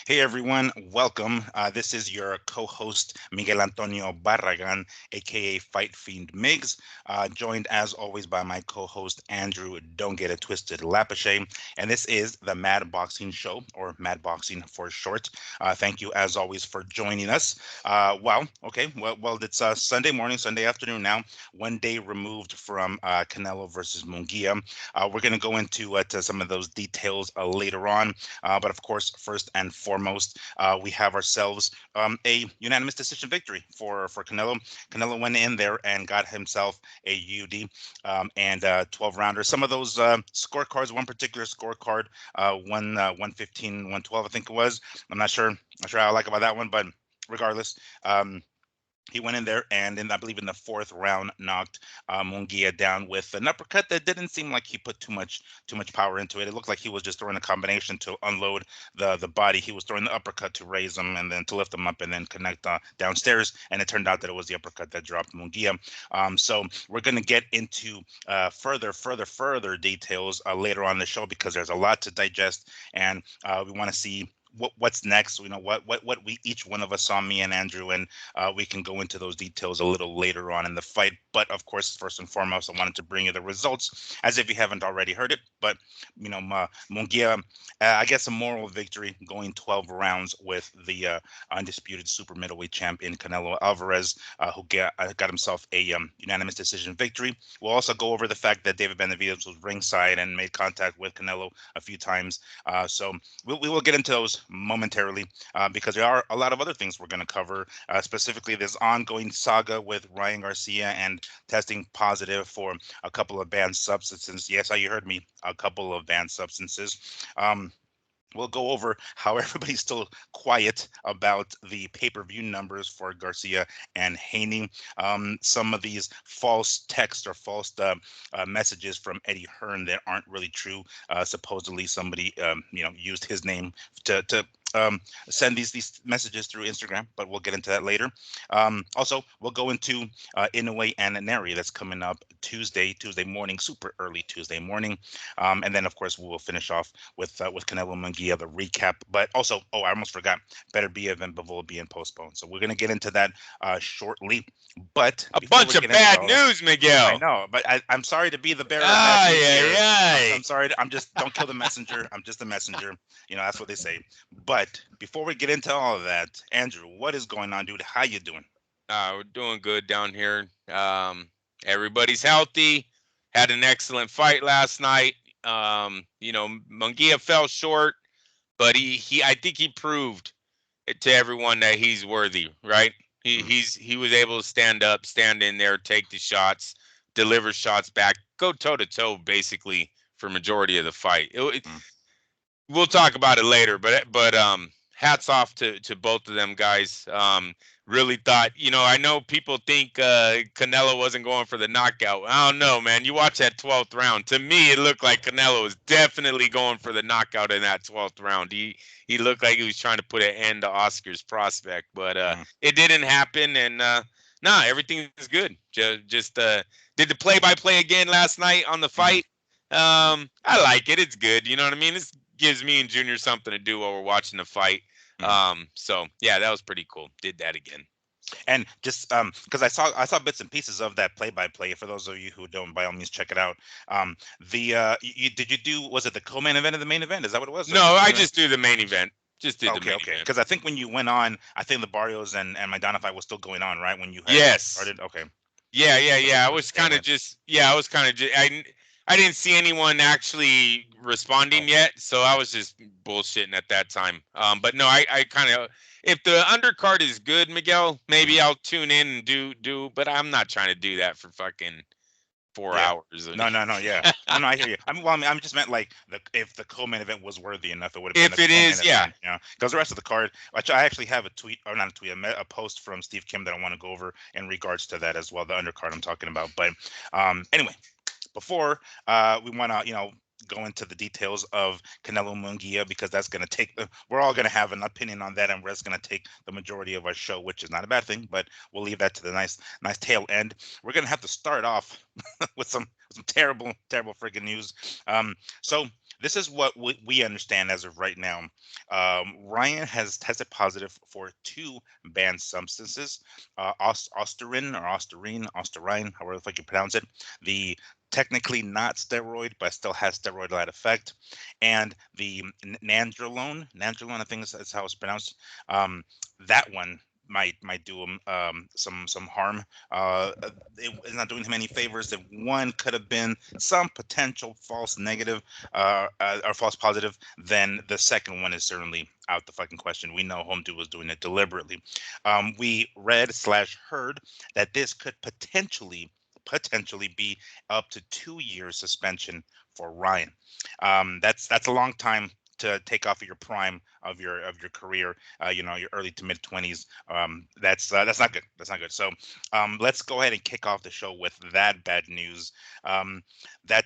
Hey everyone, welcome. This is your co-host Miguel Antonio Barragan, aka Fight Fiend Migs, joined as always by my co-host Andrew Don't Get It Twisted Lapache, and this is the Mad Boxing Show, or Mad Boxing for short. Thank you as always for joining us. It's Sunday morning, Sunday afternoon now, one day removed from Canelo versus Munguia. We're going to go into to some of those details later on. But of course, first and foremost, we have ourselves a unanimous decision victory for Canelo. Canelo went in there and got himself a UD and 12 rounder. Some of those scorecards, one particular scorecard, 115, 112, I think it was. I'm not sure how I like about that one, but regardless. He went in there and I believe in the fourth round knocked Munguia down with an uppercut that didn't seem like he put too much power into it. It looked like he was just throwing a combination to unload the body. He was throwing the uppercut to raise him and then to lift him up and then connect downstairs. And it turned out that it was the uppercut that dropped Munguia. So we're going to get into further details later on the show because there's a lot to digest and we want to see what's next. What we each one of us saw, me and Andrew, and we can go into those details a little later on in the fight. But of course, first and foremost, I wanted to bring you the results as if you haven't already heard it. But Munguia, I guess a moral victory, going 12 rounds with the undisputed super middleweight champion Canelo Alvarez, who got himself a unanimous decision victory. We'll also go over the fact that David Benavidez was ringside and made contact with Canelo a few times. So we will get into those momentarily because there are a lot of other things we're going to cover, specifically this ongoing saga with Ryan Garcia and testing positive for a couple of banned substances. Yes, you heard me, a couple of banned substances. We'll go over how everybody's still quiet about the pay-per-view numbers for Garcia and Haney. Some of these false texts or false messages from Eddie Hearn that aren't really true. Supposedly somebody used his name to send these messages through Instagram, but we'll get into that later. Also, we'll go into Inoue and Neri. That's coming up Tuesday morning, super early Tuesday morning. And then, of course, we will finish off with Canelo Munguia, the recap. But also, I almost forgot, Beterbiev and Bivol being postponed. So we're going to get into that shortly. But a bunch of bad news, Miguel. I know, but I'm sorry to be the bearer of bad news here. I'm sorry. Don't kill the messenger. I'm just a messenger. That's what they say. But before we get into all of that, Andrew, what is going on, dude? How you doing? We're doing good down here. Everybody's healthy. Had an excellent fight last night. Munguia fell short, but I think he proved it to everyone that he's worthy, right? He was able to stand up, stand in there, take the shots, deliver shots back, go toe to toe basically for majority of the fight. We'll talk about it later, but hats off to both of them guys. Really thought, I know people think Canelo wasn't going for the knockout. I don't know, man. You watch that 12th round. To me, it looked like Canelo was definitely going for the knockout in that 12th round. He looked like he was trying to put an end to Oscar's prospect, but it didn't happen. And everything is good. Just did the play-by-play again last night on the fight. I like it. It's good. You know what I mean? It gives me and Junior something to do while we're watching the fight. So yeah, that was pretty cool. Did that again. And just because I saw bits and pieces of that play-by-play. For those of you who don't, by all means, check it out. Was it the co-main event or the main event? Is that what it was? No, I just do the main event. Just did the main event. Because I think when you went on, I think the Barrios and Maidana fight was still going on, right? When you started. Okay. Yeah. I was kind of just. I didn't see anyone actually responding yet, so I was just bullshitting at that time. But no, I kind of, if the undercard is good, Miguel, maybe I'll tune in and do. But I'm not trying to do that for fucking 4 hours. No, yeah. No, I hear you. I just meant like if the co-main event was worthy enough, it would have been. If it is, yeah. Because the rest of the card, which I actually have a post from Steve Kim that I want to go over in regards to that as well. The undercard I'm talking about, but anyway. Before we want to, go into the details of Canelo Munguia because that's going to take we're all going to have an opinion on that, and that's going to take the majority of our show, which is not a bad thing, but we'll leave that to the nice tail end. We're going to have to start off with some terrible freaking news. So this is what we understand as of right now. Ryan has tested positive for two banned substances, Osterine, however the fuck you pronounce it. The technically not steroid, but still has steroid-like effect, and the nandrolone, I think that's how it's pronounced. That one might do him some harm. It's not doing him any favors. If one could have been some potential false negative or false positive, then the second one is certainly out the fucking question. We know Home Dude was doing it deliberately. We read/heard that this could potentially be up to 2 years suspension for Ryan. That's a long time to take off of your prime of your career, your early to mid 20s. That's not good. That's not good. So let's go ahead and kick off the show with that bad news. That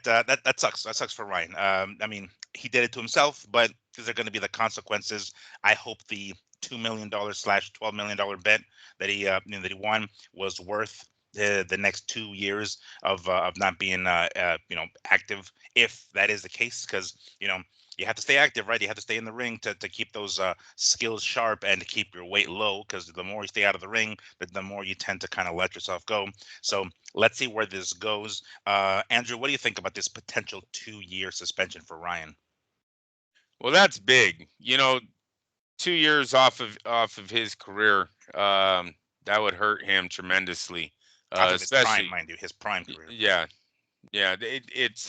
sucks. That sucks for Ryan. I mean, he did it to himself, but these are going to be the consequences. I hope the $2 million/$12 million bet that he won was worth the next 2 years of not being active, if that is the case, because you have to stay active, right? You have to stay in the ring to keep those skills sharp and to keep your weight low, because the more you stay out of the ring, the more you tend to kind of let yourself go. So let's see where this goes. Andrew, what do you think about this potential 2-year suspension for Ryan? Well, that's big. 2 years off of his career, that would hurt him tremendously. Especially his prime, Especially, mind you, his prime career. yeah. It's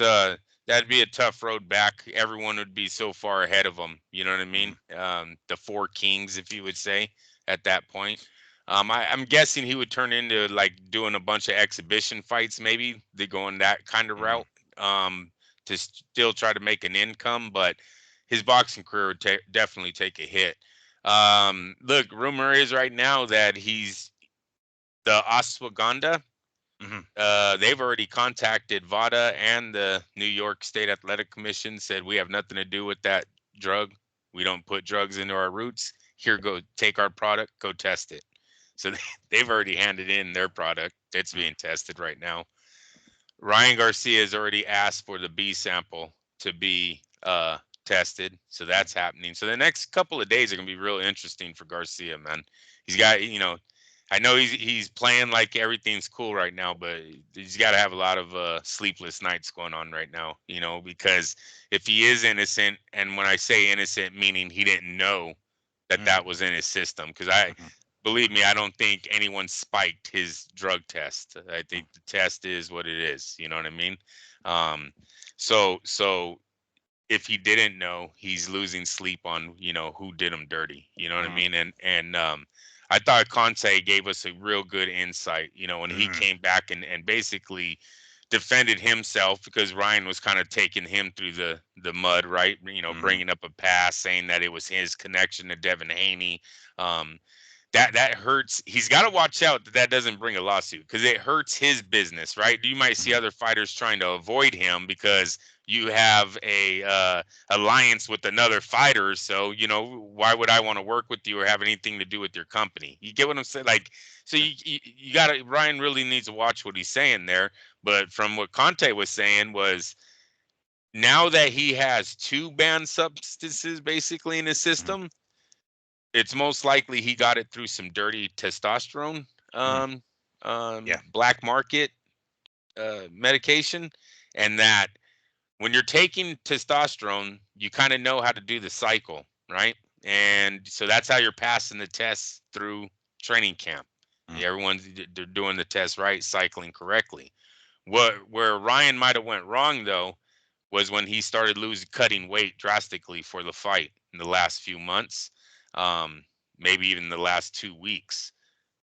that'd be a tough road back. Everyone would be so far ahead of him. You know what I mean? The four kings, if you would say, at that point. I'm guessing he would turn into like doing a bunch of exhibition fights. Maybe they go in that kind of route to still try to make an income, but his boxing career would definitely take a hit. Look, rumor is right now that he's the ashwagandha. They've already contacted VADA and the New York State Athletic Commission, said we have nothing to do with that drug. We don't put drugs into our roots. Here, go take our product, go test it. So they've already handed in their product. It's being tested right now. Ryan Garcia has already asked for the B sample to be tested. So that's happening. So the next couple of days are going to be real interesting for Garcia, man. He's got, I know he's playing like everything's cool right now, but he's got to have a lot of sleepless nights going on right now, because if he is innocent, and when I say innocent, meaning he didn't know that was in his system, because believe me, I don't think anyone spiked his drug test. I think the test is what it is. You know what I mean? So if he didn't know, he's losing sleep on, who did him dirty. You know what I mean? And I thought Conte gave us a real good insight, when he came back and basically defended himself, because Ryan was kind of taking him through the mud, right? Bringing up a pass, saying that it was his connection to Devin Haney. That hurts. He's got to watch out that doesn't bring a lawsuit, because it hurts his business, right? You might see other fighters trying to avoid him because you have a alliance with another fighter. So, why would I want to work with you or have anything to do with your company? You get what I'm saying? Like, so you got to, Ryan really needs to watch what he's saying there. But from what Conte was saying was, now that he has two banned substances basically in his system, it's most likely he got it through some dirty testosterone, black market medication, and that when you're taking testosterone, you kind of know how to do the cycle, right? And so that's how you're passing the tests through training camp. They're doing the test right, cycling correctly. Where Ryan might have went wrong though was when he started cutting weight drastically for the fight in the last few months. Maybe even the last 2 weeks,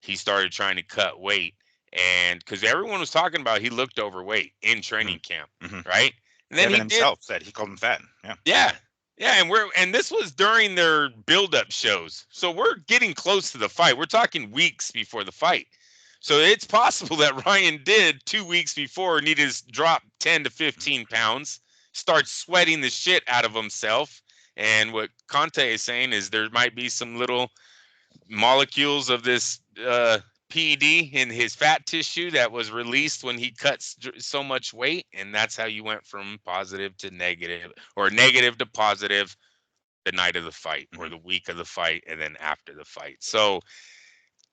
he started trying to cut weight, and because everyone was talking about he looked overweight in training camp, right? And then Devin himself said he called him fat. Yeah. And this was during their build-up shows, so we're getting close to the fight. We're talking weeks before the fight, so it's possible that Ryan did 2 weeks before needed to drop 10 to 15 pounds, start sweating the shit out of himself. And what Conte is saying is there might be some little molecules of this PED in his fat tissue that was released when he cut so much weight, and that's how you went from positive to negative, or negative to positive, the night of the fight or the week of the fight, and then after the fight. So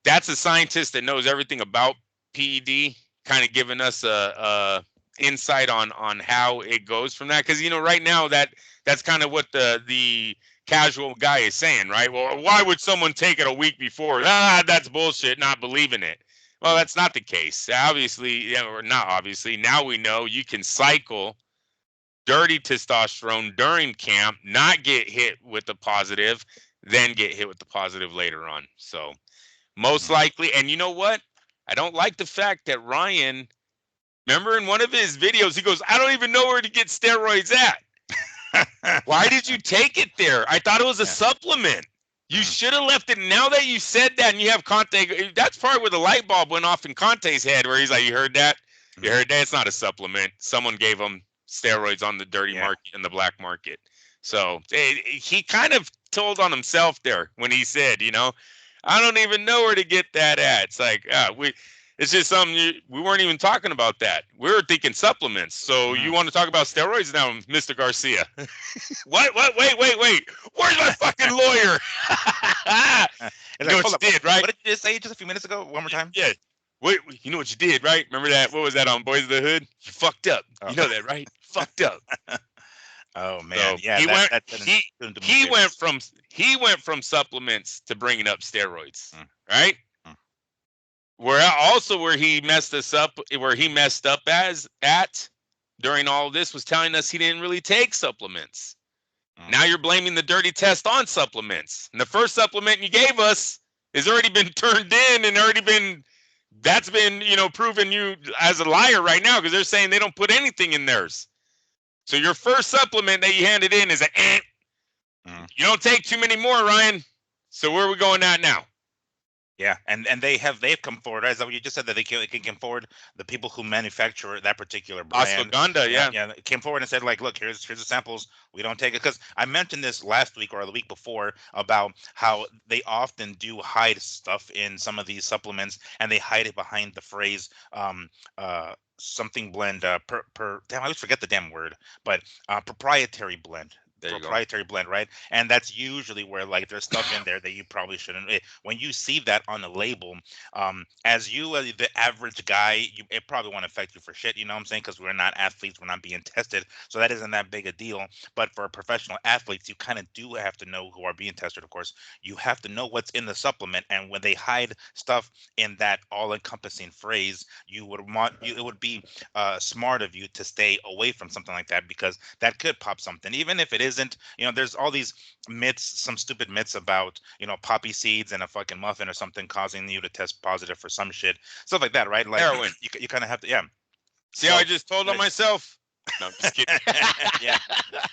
that's a scientist that knows everything about PED, kind of giving us a insight on how it goes from that. Because right now that's kind of what the casual guy is saying, right? Well, why would someone take it a week before? That's bullshit, not believing it. Well, that's not the case. Obviously, or not obviously. Now we know you can cycle dirty testosterone during camp, not get hit with the positive, then get hit with the positive later on. So most likely, and you know what? I don't like the fact that Ryan, remember in one of his videos, he goes, I don't even know where to get steroids at. Why did you take it there? I thought it was a supplement. You should have left it. Now that you said that and you have Conte, that's probably where the light bulb went off in Conte's head, where he's like, you heard that? You heard that? It's not a supplement. Someone gave him steroids on the dirty market and the black market. So he kind of told on himself there when he said, I don't even know where to get that at. It's like, it's just something we weren't even talking about that. We were thinking supplements. So you want to talk about steroids now, Mr. Garcia? What? Wait. Where's my fucking lawyer? You know what you did, right? What did you just say just a few minutes ago? One more time? Yeah. Wait, you know what you did, right? Remember that? What was that on Boys of the Hood? You fucked up. You know that, right? Fucked up. Oh man, so he went from supplements to bringing up steroids, right? Where he messed us up, where he messed up at during all of this was telling us he didn't really take supplements. Now you're blaming the dirty test on supplements, and the first supplement you gave us has already been turned in and that's been proven you as a liar right now, because they're saying they don't put anything in theirs. So your first supplement that you handed in is You don't take too many more, Ryan. So where are we going at now? Yeah, and they've come forward. As you just said, that they can come forward. The people who manufacture that particular brand, Ashwagandha, came forward and said, like, look, here's the samples. We don't take it, because I mentioned this last week or the week before about how they often do hide stuff in some of these supplements, and they hide it behind the phrase something blend damn, I always forget the damn word, but proprietary blend. Proprietary blend, right? And that's usually where, like, there's stuff in there that you probably shouldn't. When you see that on the label, as the average guy, it probably won't affect you for shit. You know what I'm saying? Because we're not athletes, we're not being tested, so that isn't that big a deal. But for professional athletes, you kind of do have to know, who are being tested, of course. You have to know what's in the supplement, and when they hide stuff in that all-encompassing phrase, it would be smart of you to stay away from something like that, because that could pop something, even if it isn't. There's all these myths, some stupid myths about poppy seeds and a fucking muffin or something causing you to test positive for some shit, stuff like that, right? Like heroin. You kind of have to, See how I just told on myself? No, I'm just kidding. Yeah,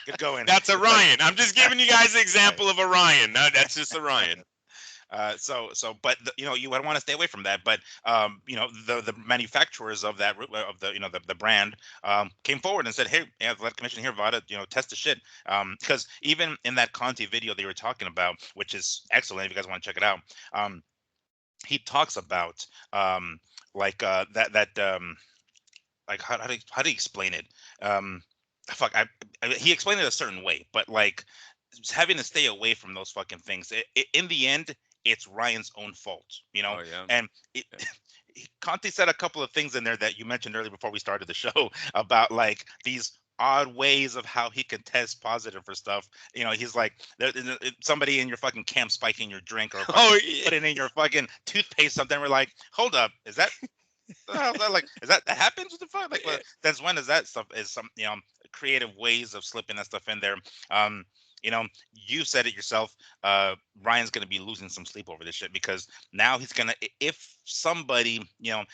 good going. That's a Ryan. I'm just giving you guys an example of a Ryan. No, that's just a Ryan. But you would want to stay away from that. But the manufacturers of that, of the brand, came forward and said, hey, the Athletic Commission here, VADA, test the shit. Because even in that Conti video they were talking about, which is excellent if you guys want to check it out, he talks about like how do you explain it? He explained it a certain way, but like having to stay away from those fucking things. In the end, it's Ryan's own fault, Oh, yeah. And Conte said a couple of things in there that you mentioned earlier before we started the show about, like, these odd ways of how he can test positive for stuff. He's like, somebody in your fucking camp spiking your drink, or putting in your fucking toothpaste something. We're like, hold up, is that like, is that happens? What the fuck? Like, that's when is that stuff is some creative ways of slipping that stuff in there. You said it yourself. Ryan's going to be losing some sleep over this shit, because now he's going to, if somebody,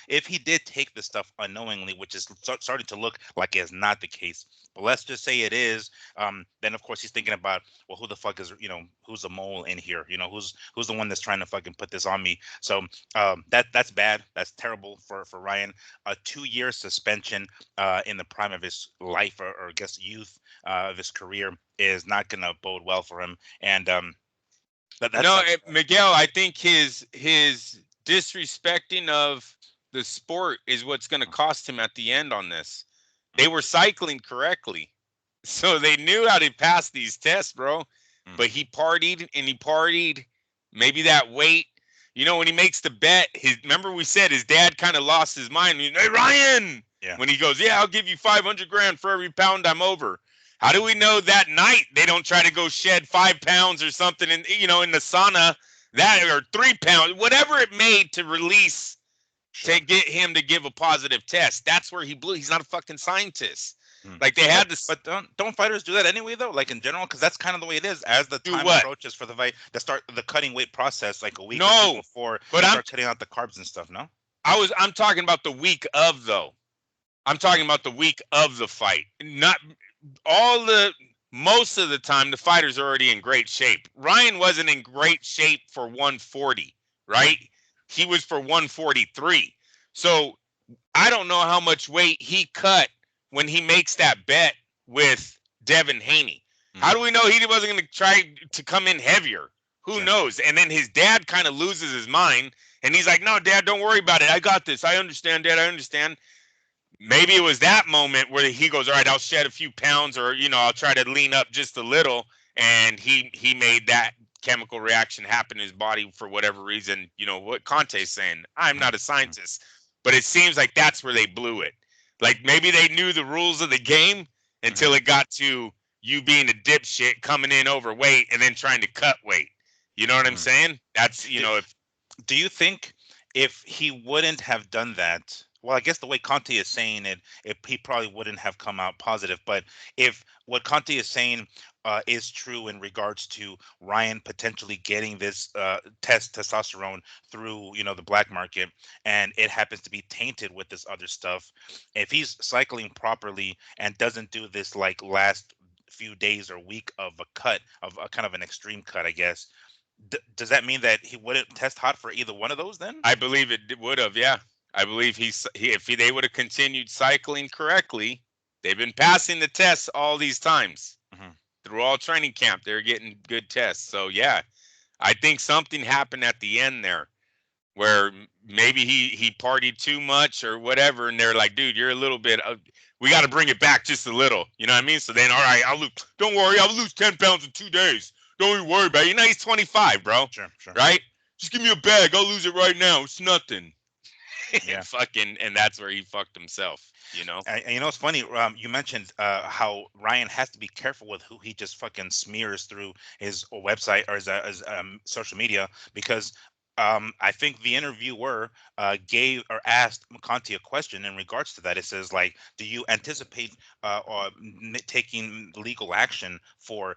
if he did take this stuff unknowingly, which is starting to look like it's not the case, but let's just say it is, then of course he's thinking about, well, who the fuck is, who's the mole in here? Who's the one that's trying to fucking put this on me? So that's bad. That's terrible for Ryan. A 2-year suspension in the prime of his life, or I guess youth of his career, is not going to bode well for him. And Miguel, I think his disrespecting of the sport is what's going to cost him at the end on this. They were cycling correctly, so they knew how to pass these tests, bro. But he partied and he partied. Maybe that weight, when he makes the bet, remember we said his dad kind of lost his mind. Hey, Ryan, when he goes, yeah, I'll give you 500 grand for every pound I'm over. How do we know that night they don't try to go shed 5 pounds or something in the sauna, or 3 pounds, whatever it made to release to get him to give a positive test? That's where he blew. He's not a fucking scientist. Like they had this, but don't fighters do that anyway though? Like in general, because that's kind of the way it is. As the time approaches for the fight, they start the cutting weight process like a week or two before they start cutting out the carbs and stuff. No, I'm talking about the week of though. I'm talking about the week of the fight. Not most of the time the fighter's already in great shape. Ryan wasn't in great shape for 140, right? He was for 143. So I don't know how much weight he cut when he makes that bet with Devin Haney. How do we know he wasn't going to try to come in heavier? Who knows? And then his dad kind of loses his mind, and he's like, no, Dad, don't worry about it. I got this. I understand, Dad. I understand. Maybe it was that moment where he goes, all right, I'll shed a few pounds, or, I'll try to lean up just a little. And he made that chemical reaction happen in his body for whatever reason. What Conte's saying, I'm not a scientist, but it seems like that's where they blew it. Like maybe they knew the rules of the game until it got to you being a dipshit coming in overweight and then trying to cut weight. You know what I'm saying? That's, do you think if he wouldn't have done that, well, I guess the way Conte is saying it, he probably wouldn't have come out positive. But if what Conte is saying is true in regards to Ryan potentially getting this test testosterone through, the black market, and it happens to be tainted with this other stuff, if he's cycling properly and doesn't do this like last few days or week of a cut, of a kind of an extreme cut, I guess, does that mean that he wouldn't test hot for either one of those then? I believe it would have, yeah. I believe if they would have continued cycling correctly, they've been passing the tests all these times. Through all training camp, they're getting good tests. So, yeah, I think something happened at the end there where maybe he partied too much or whatever, and they're like, dude, you're a little bit we got to bring it back just a little. You know what I mean? So then, all right, don't worry, I'll lose 10 pounds in 2 days. Don't even worry about it. He's 25, bro. Sure. Right? Just give me a bag. I'll lose it right now. It's nothing. Yeah. And that's where he fucked himself. And it's funny. You mentioned how Ryan has to be careful with who he just fucking smears through his website or his social media, because I think the interviewer asked Conte a question in regards to that. It says, like, do you anticipate taking legal action for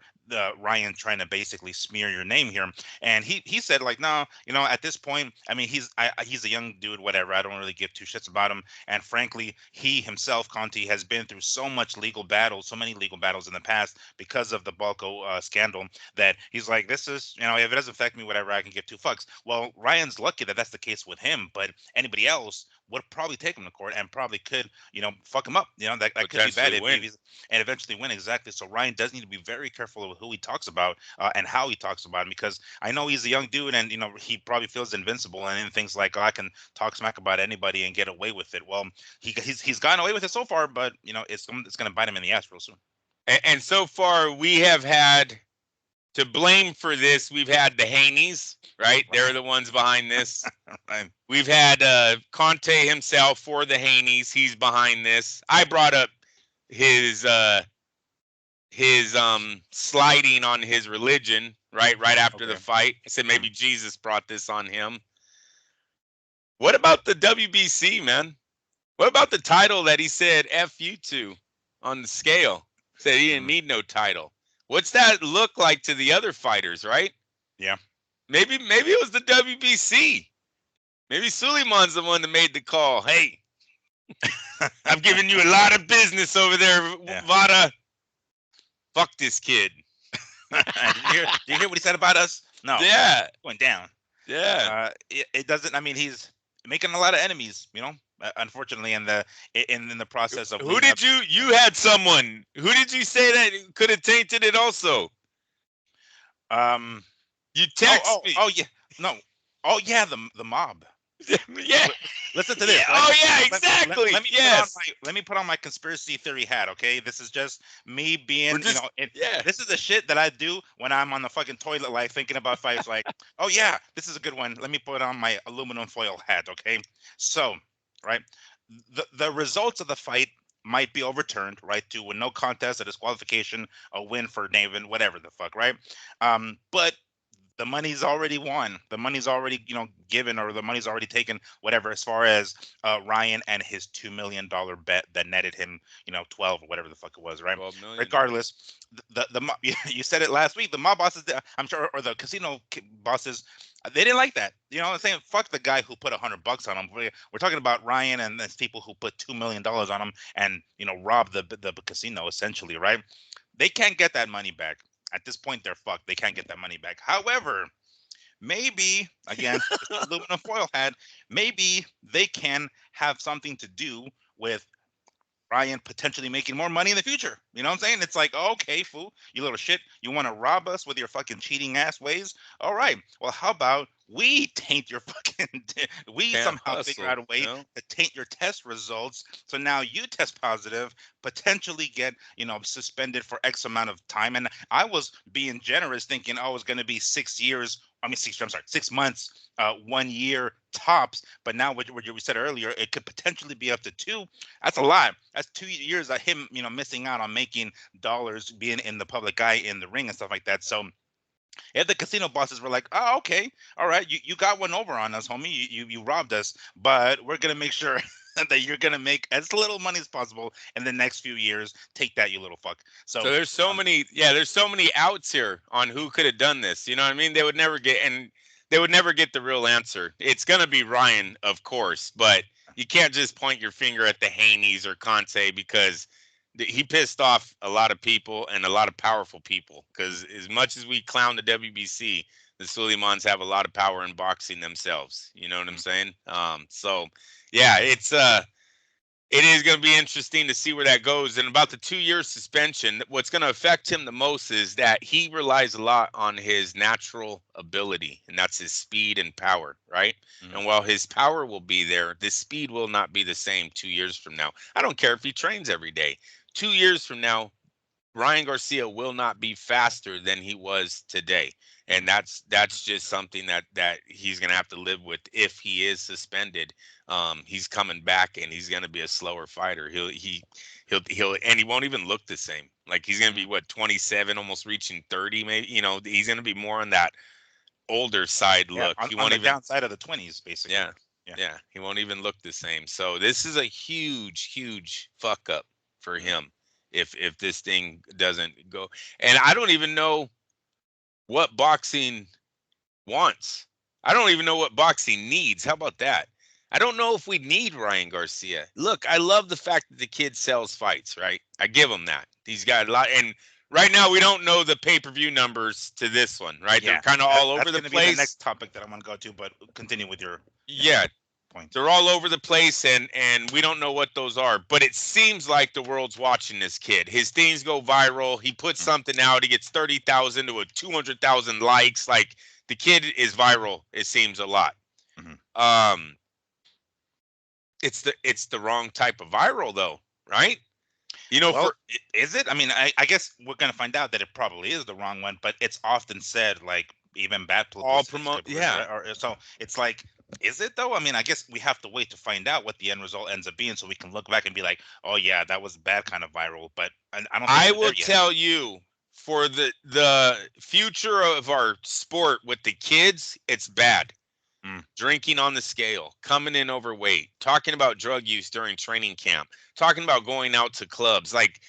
Ryan trying to basically smear your name here? And he said, like, no, at this point, I mean, he's a young dude, whatever. I don't really give two shits about him. And frankly, he himself, Conte, has been through so many legal battles in the past because of the Balco scandal, that he's like, this is, if it doesn't affect me, whatever, I can give two fucks. Well, Ryan's lucky that that's the case with him, but anybody else would probably take him to court and probably could, fuck him up. That could be bad and eventually win. Exactly. So Ryan does need to be very careful with who he talks about and how he talks about him, because I know he's a young dude and, he probably feels invincible and things like, oh, I can talk smack about anybody and get away with it. Well, he's gotten away with it so far, but, it's going to bite him in the ass real soon. And so far we have had to blame for this. We've had the Haneys, right? They're the ones behind this. Right. We've had Conte himself for the Haneys. He's behind this. I brought up his sliding on his religion, right after the fight. I said maybe Jesus brought this on him. What about the WBC, man? What about the title that he said F you to on the scale? Said he didn't need no title. What's that look like to the other fighters, right? Yeah. Maybe it was the WBC. Maybe Suleiman's the one that made the call. Hey, I've given you a lot of business over there, Vada. Fuck this kid. Did you hear what he said about us? No. Yeah. Went down. Yeah. It doesn't. I mean, he's making a lot of enemies, unfortunately, in the process of. Who did you had someone? Who did you say that could have tainted it also? You text me. Oh yeah. No. Oh yeah. The mob. Yeah. Listen to this. Yeah. Right? Oh yeah, exactly. Yes. Let me put on my conspiracy theory hat. Okay, this is just me We're being, just yeah. this is the shit that I do when I'm on the fucking toilet, like thinking about fights. Like, oh yeah, this is a good one. Let me put on my aluminum foil hat. Okay, so right, the results of the fight might be overturned, right, to a no contest, a disqualification, a win for David, whatever the fuck, right? But the money's already won. The money's already, given, or the money's already taken, whatever, as far as Ryan and his $2 million bet that netted him, 12 or whatever the fuck it was, right? 12 million. Regardless, you said it last week. The mob bosses, I'm sure, or the casino bosses, they didn't like that. You know what I'm saying? Fuck the guy who put $100 on him. We're talking about Ryan and those people who put $2 million on him and robbed the casino essentially, right? They can't get that money back. At this point, they're fucked. They can't get that money back. However, maybe, again, aluminum foil hat, maybe they can have something to do with Ryan potentially making more money in the future. You know what I'm saying? It's like, okay, fool, you little shit. You want to rob us with your fucking cheating ass ways? All right. Well, how about we taint your fucking, we Can't somehow figure hustle. out a way to taint your test results. So now you test positive, potentially get, suspended for X amount of time. And I was being generous thinking, oh, it's going to be 6 years. I mean, 6 years, I'm sorry, 6 months, 1 year tops. But now what we said earlier, it could potentially be up to two. That's a lot. That's 2 years of him, missing out on making dollars, being in the public eye in the ring and stuff like that. So if the casino bosses were like, oh, okay, all right, you got one over on us, homie. You robbed us, but we're gonna make sure that you're gonna make as little money as possible in the next few years. Take that, you little fuck. So So there's so many, yeah, there's so many outs here on who could have done this. You know what I mean? They would never get the real answer. It's gonna be Ryan, of course, but you can't just point your finger at the Haney's or Conte because he pissed off a lot of people and a lot of powerful people. Because as much as we clown the WBC, the Suleimans have a lot of power in boxing themselves. You know what I'm saying? So yeah, it is going to be interesting to see where that goes. And about the 2 year suspension, what's going to affect him the most is that he relies a lot on his natural ability, and that's his speed and power, right? And while his power will be there, the speed will not be the same 2 years from now. I don't care if he trains every day. 2 years from now, Ryan Garcia will not be faster than he was today. And that's just something that he's gonna have to live with if he is suspended. He's coming back and he's gonna be a slower fighter. He'll and he won't even look the same. Like he's gonna be what 27, almost reaching 30, maybe. He's gonna be more on that older side yeah, look. He on won't the even downside of the 20s, basically. yeah. Yeah, he won't even look the same. So this is a huge fuck up for him if this thing doesn't go. And I don't even know what boxing wants. I don't even know what boxing needs. How about that? I don't know if we need Ryan Garcia. Look, I love the fact that the kid sells fights, right? I give him that. He's got a lot. And right now, we don't know the pay-per-view numbers to this one, right? Yeah, They're kind of all over that's the going to be the place. next topic that I want to go to, but continue with your Yeah, point. they're all over the place, and we don't know what those are. But it seems like the world's watching this kid. His things go viral. He puts something out. He gets 30,000 to a 200,000 likes. Like the kid is viral. It seems a lot. Um, it's the wrong type of viral though, right? Well, is it? I mean, I guess we're going to find out that it probably is the wrong one, but it's often said like even bad all publicity promote. Yeah, or so it's like, is it though? I mean, I guess we have to wait to find out what the end result ends up being so we can look back and be like, oh yeah, that was bad kind of viral, but I don't think I we're there will yet. tell you for the future of our sport with the kids, it's bad. Drinking on the scale, coming in overweight, talking about drug use during training camp, talking about going out to clubs. Like,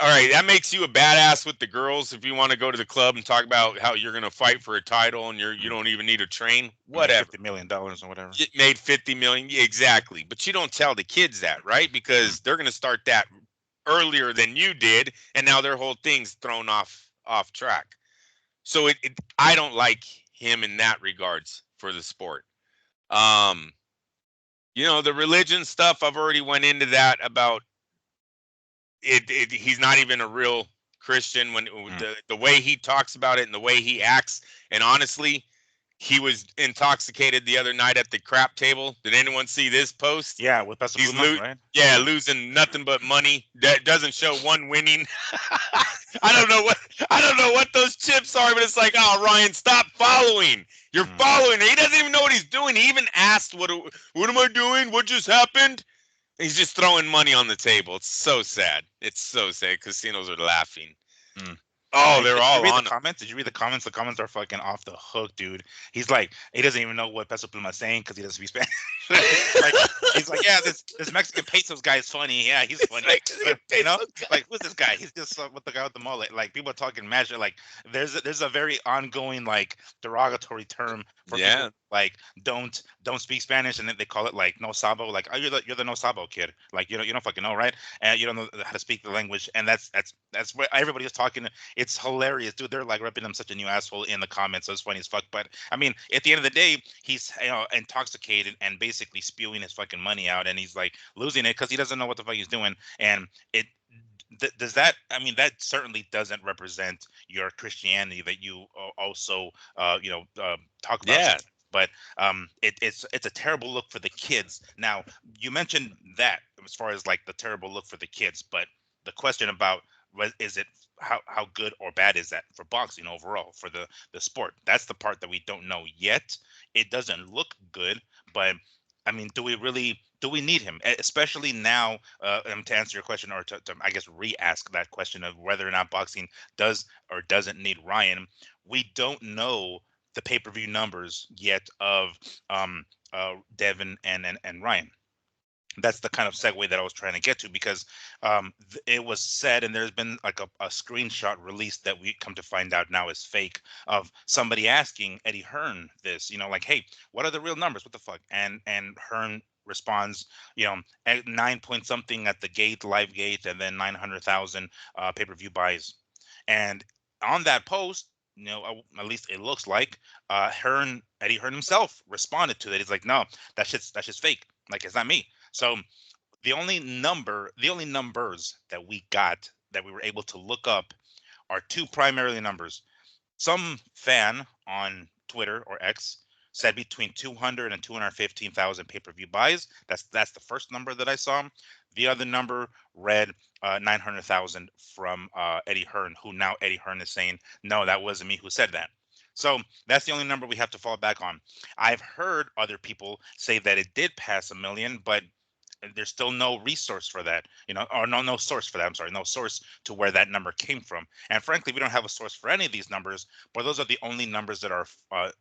all right, that makes you a badass with the girls if you want to go to the club and talk about how you're going to fight for a title and you don't even need to train. Whatever. $50 million or whatever. It made 50 million. Exactly. But you don't tell the kids that, right? Because they're going to start that earlier than you did, and now their whole thing's thrown off track. So I don't like him in that regards for the sport. The religion stuff, I've already went into that about it. He's not even a real Christian when the way he talks about it and the way he acts. And honestly, he was intoxicated the other night at the crap table. Did anyone see this post? Yeah, with Peso He's Pluma, right? yeah, losing nothing but money. That doesn't show one winning. I don't know what those chips are, but it's like, oh, Ryan, stop following. You're following. He doesn't even know what he's doing. He even asked, what am I doing? What just happened? He's just throwing money on the table. It's so sad. It's so sad. Casinos are laughing. Mm. Oh, they're Did you all read the on him. comments? Did you read the comments? The comments are fucking off the hook, dude. He's like, he doesn't even know what Peso Pluma is saying because he doesn't speak Spanish. like, he's like, yeah, this Mexican pesos guy is funny. Yeah, he's funny. But, you know, like, who's this guy? He's just with the guy with the mullet. Like, people are talking magic. Like, there's a very ongoing like derogatory term for people like don't speak Spanish, and then they call it like no sabo. Like, oh, you're the no sabo kid. Like, you don't fucking know, right? And you don't know how to speak the language, and that's what everybody is talking. It's hilarious, dude. They're like ripping him such a new asshole in the comments. So it's funny as fuck. But I mean, at the end of the day, he's intoxicated and basically spewing his fucking money out, and he's like losing it because he doesn't know what the fuck he's doing. And it does that. I mean, that certainly doesn't represent your Christianity that you also talk about. Yeah. But it's a terrible look for the kids. Now, you mentioned that as far as like the terrible look for the kids, but the question about is it how good or bad is that for boxing overall, for the sport? That's the part that we don't know yet. It doesn't look good, but I mean, do we need him, especially now? To answer your question, or to I guess re-ask that question of whether or not boxing does or doesn't need Ryan. We don't know the pay-per-view numbers yet of Devin and Ryan. That's the kind of segue that I was trying to get to, because it was said, and there's been like a screenshot released that we come to find out now is fake, of somebody asking Eddie Hearn this, like, hey, what are the real numbers? What the fuck? And Hearn responds, at 9 point something at the gate, live gate, and then 900,000 pay-per-view buys. And on that post, at least it looks like Eddie Hearn himself responded to that. He's like, no, that's just fake. Like, it's not me. So the only numbers that we got, that we were able to look up, are two primarily numbers. Some fan on Twitter or X said between 200 and 215,000 pay-per-view buys. That's the first number that I saw. The other number read 900,000 from Eddie Hearn, who now Eddie Hearn is saying, no, that wasn't me who said that. So that's the only number we have to fall back on. I've heard other people say that it did pass 1 million, but there's still no resource for that, or no source for that. I'm sorry, no source to where that number came from. And frankly, we don't have a source for any of these numbers, but those are the only numbers that are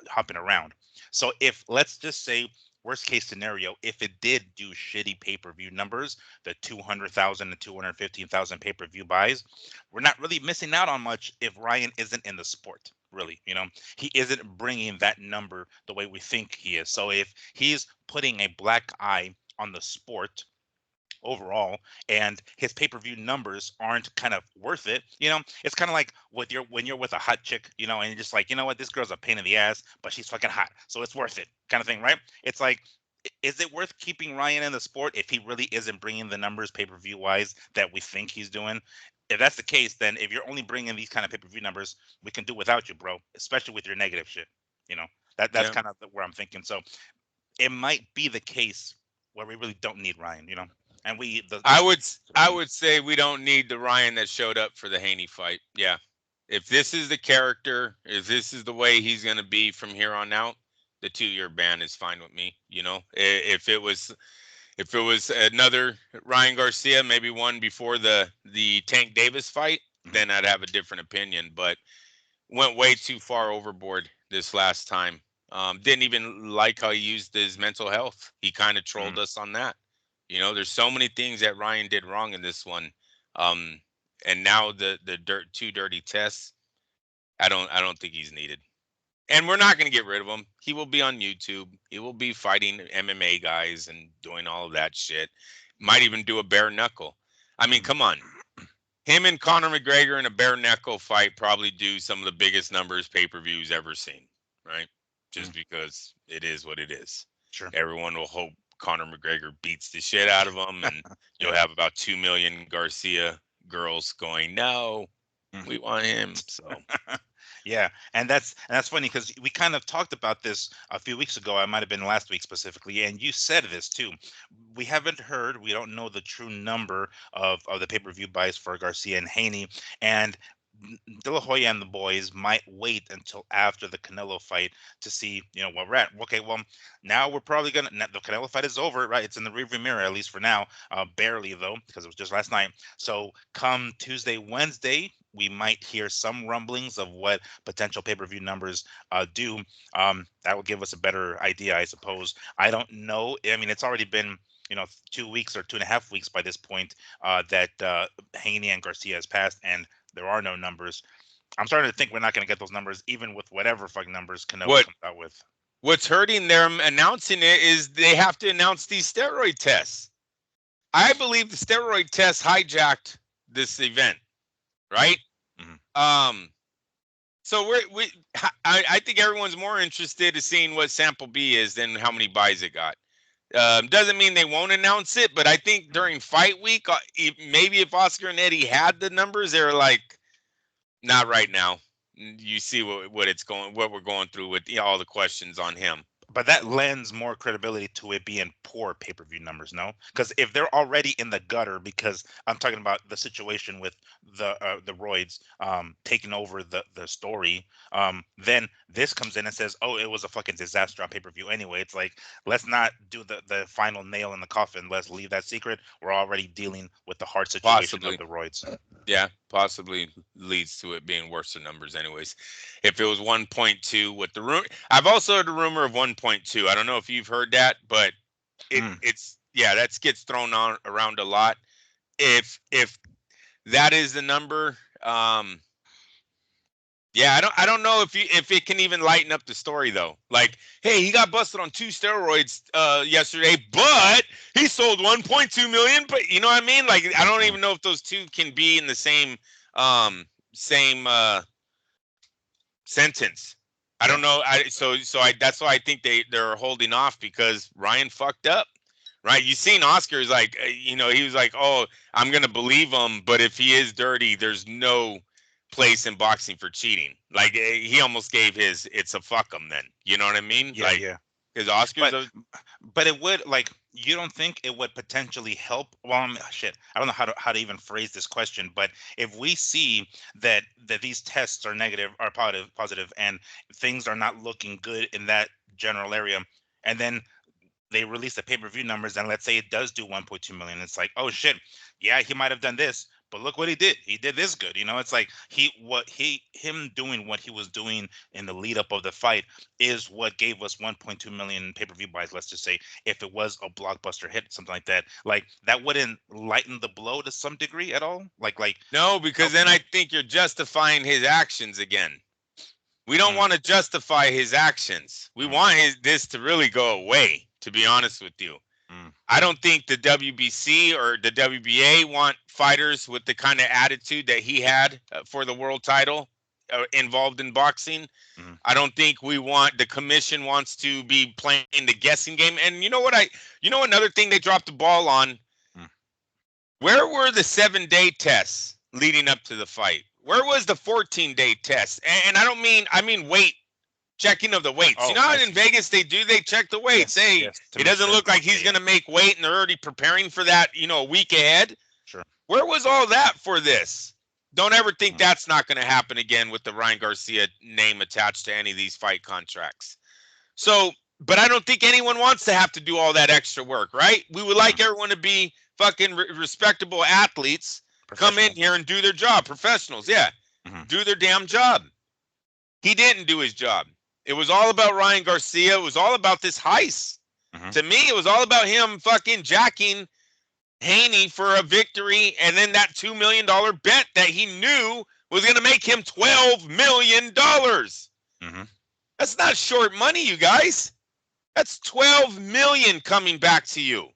hopping around. So if, let's just say, worst case scenario, if it did do shitty pay-per-view numbers, the 200,000 and 215,000 pay-per-view buys, we're not really missing out on much if Ryan isn't in the sport. Really, he isn't bringing that number the way we think he is. So if he's putting a black eye on the sport overall, and his pay-per-view numbers aren't kind of worth it, it's kind of like when you're with a hot chick, and you're just like, what, this girl's a pain in the ass, but she's fucking hot, so it's worth it, kind of thing, right? It's like, is it worth keeping Ryan in the sport if he really isn't bringing the numbers pay-per-view wise that we think he's doing? If that's the case, then if you're only bringing these kind of pay-per-view numbers, we can do without you, bro, especially with your negative shit. That's kind of where I'm thinking. So it might be the case where we really don't need Ryan, and I would say we don't need the Ryan that showed up for the Haney fight. Yeah. If this is the character, if this is the way he's going to be from here on out, the 2-year ban is fine with me. If it was another Ryan Garcia, maybe one before the Tank Davis fight, then I'd have a different opinion, but went way too far overboard this last time. Didn't even like how he used his mental health. He kind of trolled us on that. There's so many things that Ryan did wrong in this one. And now the two dirty tests, I don't think he's needed. And we're not going to get rid of him. He will be on YouTube. He will be fighting MMA guys and doing all of that shit. Might even do a bare knuckle. I mean, come on. Him and Conor McGregor in a bare knuckle fight probably do some of the biggest numbers pay-per-views ever seen, right? Just because it is what it is. Sure. Everyone will hope Conor McGregor beats the shit out of him, and you'll have about 2 million Garcia girls going, no, we want him. So Yeah, and that's funny because we kind of talked about this a few weeks ago. I might have been last week specifically, and you said this too. We haven't heard, we don't know the true number of the pay-per-view buys for Garcia and Haney, and De La Hoya and the boys might wait until after the Canelo fight to see, where we're at. Okay, well, now we're probably gonna. The Canelo fight is over, right? It's in the rearview mirror, at least for now. Barely though, because it was just last night. So come Tuesday, Wednesday, we might hear some rumblings of what potential pay-per-view numbers do. That will give us a better idea, I suppose. I don't know. I mean, it's already been 2 weeks or 2.5 weeks by this point that Haney and Garcia has passed, and there are no numbers. I'm starting to think we're not going to get those numbers, even with whatever fucking numbers Canelo comes out with. What's hurting them announcing it is they have to announce these steroid tests. I believe the steroid tests hijacked this event, right? Mm-hmm. So I think everyone's more interested in seeing what sample B is than how many buys it got. Doesn't mean they won't announce it, but I think during fight week, maybe if Oscar and Eddie had the numbers, they're like, not right now. You see what we're going through with all the questions on him. But that lends more credibility to it being poor pay-per-view numbers, no? Because if they're already in the gutter, because I'm talking about the situation with the roids taking over the story, then this comes in and says, oh, it was a fucking disaster on pay-per-view anyway. It's like, let's not do the final nail in the coffin. Let's leave that secret. We're already dealing with the hard situation of the roids. Yeah, possibly leads to it being worse than numbers anyways. If it was 1.2 with the rumor, I've also heard a rumor of 1.2. I don't know if you've heard that, but it's that gets thrown around a lot. If that is the number, I don't know if it can even lighten up the story though. Like, hey, he got busted on 2 steroids yesterday, but he sold 1.2 million. But you know what I mean? Like, I don't even know if those two can be in the same sentence. I don't know. So that's why I think they're holding off, because Ryan fucked up. Right? You seen Oscar's like, he was like, oh, I'm gonna believe him, but if he is dirty, there's no place in boxing for cheating. Like, he almost gave it's a fuck him then. You know what I mean? Yeah, like, yeah. His Oscars. But it would, like, you don't think it would potentially help? Well, shit, I don't know how to even phrase this question, but if we see that these tests are negative or positive, and things are not looking good in that general area, and then they release the pay-per-view numbers, and let's say it does do 1.2 million, it's like, oh shit, yeah, he might have done this, but look what he did. He did this good. It's like him doing what he was doing in the lead up of the fight is what gave us 1.2 million pay-per-view buys. Let's just say if it was a blockbuster hit, something like that, like that wouldn't lighten the blow to some degree at all. Like no, because then I think you're justifying his actions again. We don't want to justify his actions. We want this to really go away, to be honest with you. I don't think the WBC or the WBA want fighters with the kind of attitude that he had for the world title involved in boxing. I don't think the commission wants to be playing the guessing game. And you know what? Another thing they dropped the ball on. Where were the 7-day tests leading up to the fight? Where was the 14-day test? And I mean weight. Checking of the weights. Oh, how in Vegas they check the weights. Yes, it doesn't look like he's going to make weight, and they're already preparing for that, a week ahead. Sure. Where was all that for this? Don't ever think that's not going to happen again with the Ryan Garcia name attached to any of these fight contracts. So, but I don't think anyone wants to have to do all that extra work, right? We would like everyone to be fucking respectable athletes, come in here and do their job. Professionals, yeah. Do their damn job. He didn't do his job. It was all about Ryan Garcia. It was all about this heist. To me, it was all about him fucking jacking Haney for a victory, and then that $2 million bet that he knew was going to make him $12 million. That's not short money, you guys. That's $12 million coming back to you.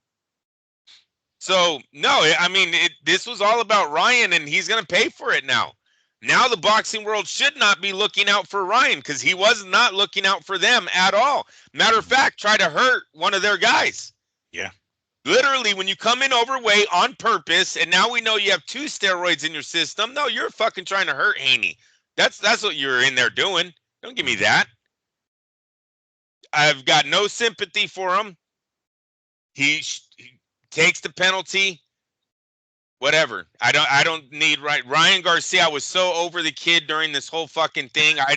So, no, I mean, this was all about Ryan, and he's going to pay for it now. Now the boxing world should not be looking out for Ryan, because he was not looking out for them at all. Matter of fact, try to hurt one of their guys. Yeah. Literally, when you come in overweight on purpose, and now we know you have 2 steroids in your system, no, you're fucking trying to hurt Haney. That's what you're in there doing. Don't give me that. I've got no sympathy for him. He takes the penalty. Whatever. I don't need Ryan Garcia was so over the kid during this whole fucking thing. I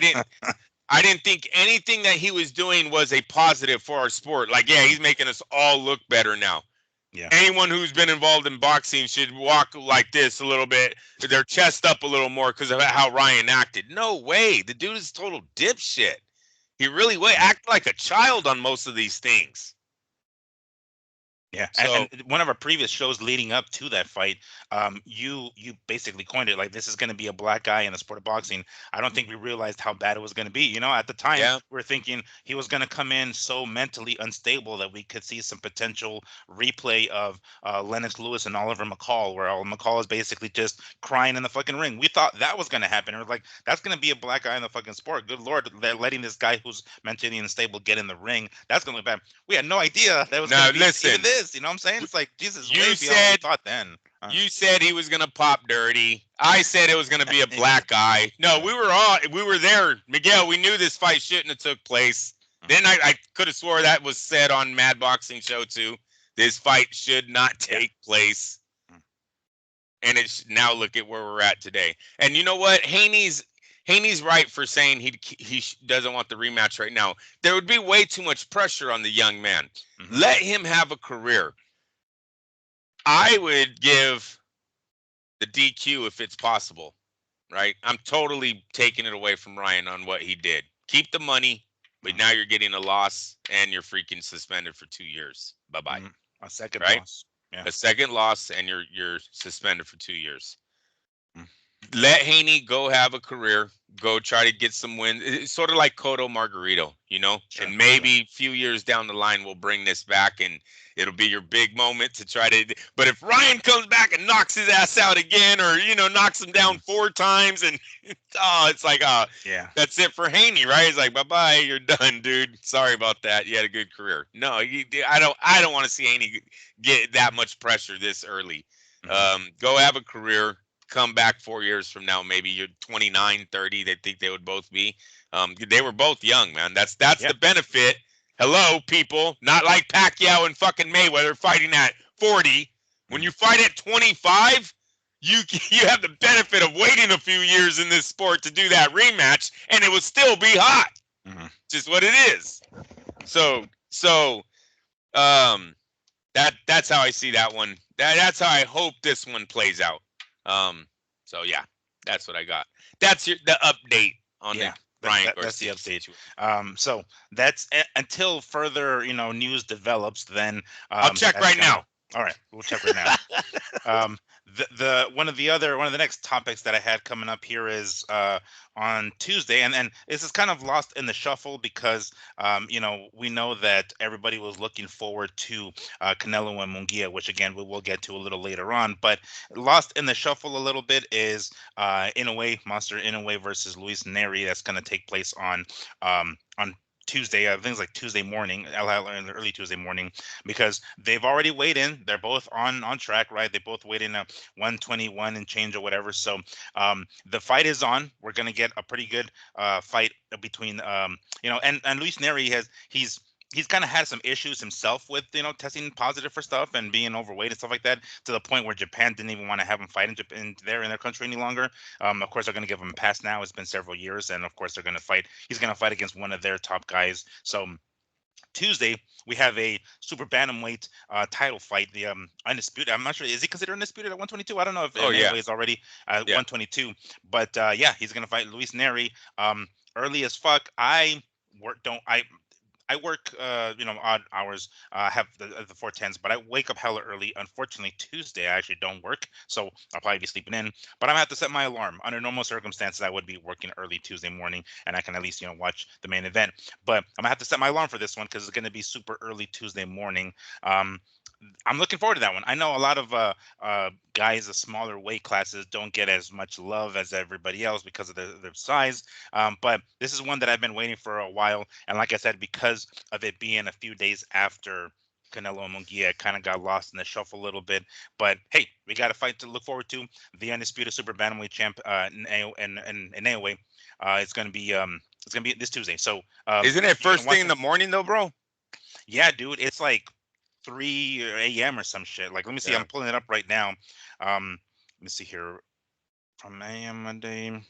didn't think anything that he was doing was a positive for our sport. Like, yeah, he's making us all look better now. Yeah. Anyone who's been involved in boxing should walk like this a little bit, their chest up a little more because of how Ryan acted. No way. The dude is total dipshit. He really would act like a child on most of these things. Yeah, and one of our previous shows leading up to that fight, you basically coined it like this is going to be a black guy in the sport of boxing. I don't think we realized how bad it was going to be. You know, at the time, we were thinking he was going to come in so mentally unstable that we could see some potential replay of Lennox Lewis and Oliver McCall, where McCall is basically just crying in the fucking ring. We thought that was going to happen. It was like, that's going to be a black guy in the fucking sport. Good Lord, they're letting this guy who's mentally unstable get in the ring. That's going to look bad. We had no idea that was going to be even this. You know what I'm saying? It's like, Jesus, way beyond what we thought then. You said he was gonna pop dirty. I said it was gonna be a black guy. No, we were there. Miguel, we knew this fight shouldn't have took place. Then I could have swore that was said on MADBoxingShow too. This fight should not take place. And it's now look at where we're at today. And you know what? Haney's right for saying he doesn't want the rematch right now. There would be way too much pressure on the young man. Let him have a career. I would give the DQ if it's possible, right? I'm totally taking it away from Ryan on what he did. Keep the money, but now you're getting a loss and you're freaking suspended for 2 years. Bye-bye. A second loss. Yeah. A second loss and you're suspended for 2 years. Let Haney go have a career. Go try to get some wins. It's sort of like Cotto Margarito, you know? Sure, and maybe a few years down the line, we'll bring this back and it'll be your big moment to try to. But if Ryan comes back and knocks his ass out again or, you know, knocks him down 4 times and, it's like, that's it for Haney, right? It's like, bye-bye, you're done, dude. Sorry about that. You had a good career. No, I don't want to see Haney get that much pressure this early. Go have a career. Come back 4 years from now, maybe you're 29, 30. They think they would both be. They were both young, man. That's the benefit. Hello, people. Not like Pacquiao and fucking Mayweather fighting at 40. When you fight at 25, you have the benefit of waiting a few years in this sport to do that rematch, and it will still be hot. Just what it is. So that's how I see that one. That's how I hope this one plays out. So yeah, that's what I got. That's the update on the Ryan Garcia. That's the update. So that's until further, news develops. Then I'll check right now. All right, we'll check right now. One of the next topics that I had coming up here is on Tuesday, and this is kind of lost in the shuffle because we know that everybody was looking forward to Canelo and Munguia, which again we will get to a little later on. But lost in the shuffle a little bit is Monster Inoue versus Luis Neri. That's going to take place on Tuesday. I think it's like Tuesday morning, early Tuesday morning, because they've already weighed in. They're both on track, right? They both weighed in 121 and change or whatever. So the fight is on. We're gonna get a pretty good fight between and Luis Neri he's kind of had some issues himself with testing positive for stuff and being overweight and stuff like that, to the point where Japan didn't even want to have him fight in their country any longer. Of course, they're going to give him a pass now. It's been several years, and of course, he's going to fight against one of their top guys. So Tuesday we have a super bantamweight title fight. The undisputed. I'm not sure, is he considered undisputed at 122? I don't know if he's already at 122. But he's going to fight Luis Neri. Early as fuck. I work, odd hours. Have the 410s, but I wake up hella early. Unfortunately, Tuesday I actually don't work, so I'll probably be sleeping in. But I'm gonna have to set my alarm. Under normal circumstances, I would be working early Tuesday morning, and I can at least watch the main event. But I'm gonna have to set my alarm for this one because it's gonna be super early Tuesday morning. I'm looking forward to that one. I know a lot of guys of smaller weight classes don't get as much love as everybody else because of their size. But this is one that I've been waiting for a while. And like I said, because of it being a few days after Canelo and Munguia kind of got lost in the shuffle a little bit. But hey, we got a fight to look forward to. The undisputed super bantamweight champ in AOA. It's gonna be this Tuesday. So isn't it first thing in the morning though, bro? Yeah, dude, it's like 3 a.m. or some shit. Like, let me see. Yeah. I'm pulling it up right now. Let me see here. From a.m. Monday.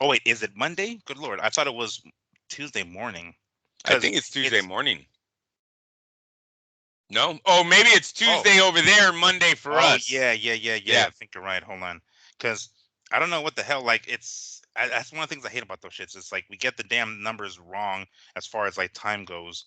Oh wait, is it Monday? Good Lord, I thought it was Tuesday morning. I think it's Tuesday morning. No? Oh, maybe it's Tuesday over there, Monday for us. Yeah. I think you're right. Hold on, because I don't know what the hell. Like, that's one of the things I hate about those shits. It's like we get the damn numbers wrong as far as like time goes.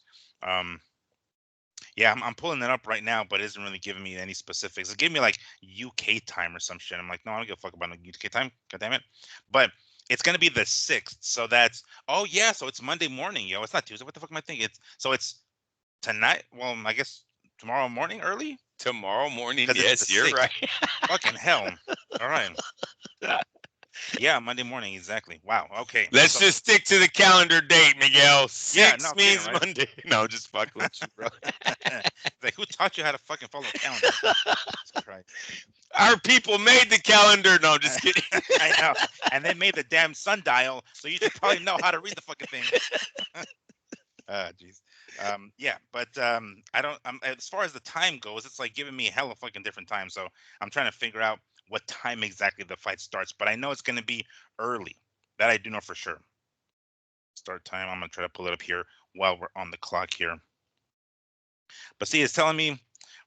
Yeah, I'm pulling it up right now, but it isn't really giving me any specifics. It gave me like UK time or some shit. I'm like, no, I don't give a fuck about UK time. God damn it. But it's gonna be the 6th, so that's so it's Monday morning, yo. It's not Tuesday. What the fuck am I thinking? It's tonight. Well, I guess tomorrow morning early. Tomorrow morning. 'Cause it's Yes, the you're 6th. right. Fucking hell. All right. Yeah, Monday morning, exactly. Wow. Okay. Let's just stick to the calendar date, Miguel. 6 means right? Monday. No, just fuck with you, bro. Like, who taught you how to fucking follow a calendar? Jesus Christ. Our people made the calendar. No, just kidding. I know. And they made the damn sundial, so you should probably know how to read the fucking thing. Jeez. Yeah, but I don't. As far as the time goes, it's like giving me a hella fucking different time. So I'm trying to figure out what time exactly the fight starts. But I know it's going to be early. That I do know for sure. Start time. I'm gonna try to pull it up here while we're on the clock here. But see, it's telling me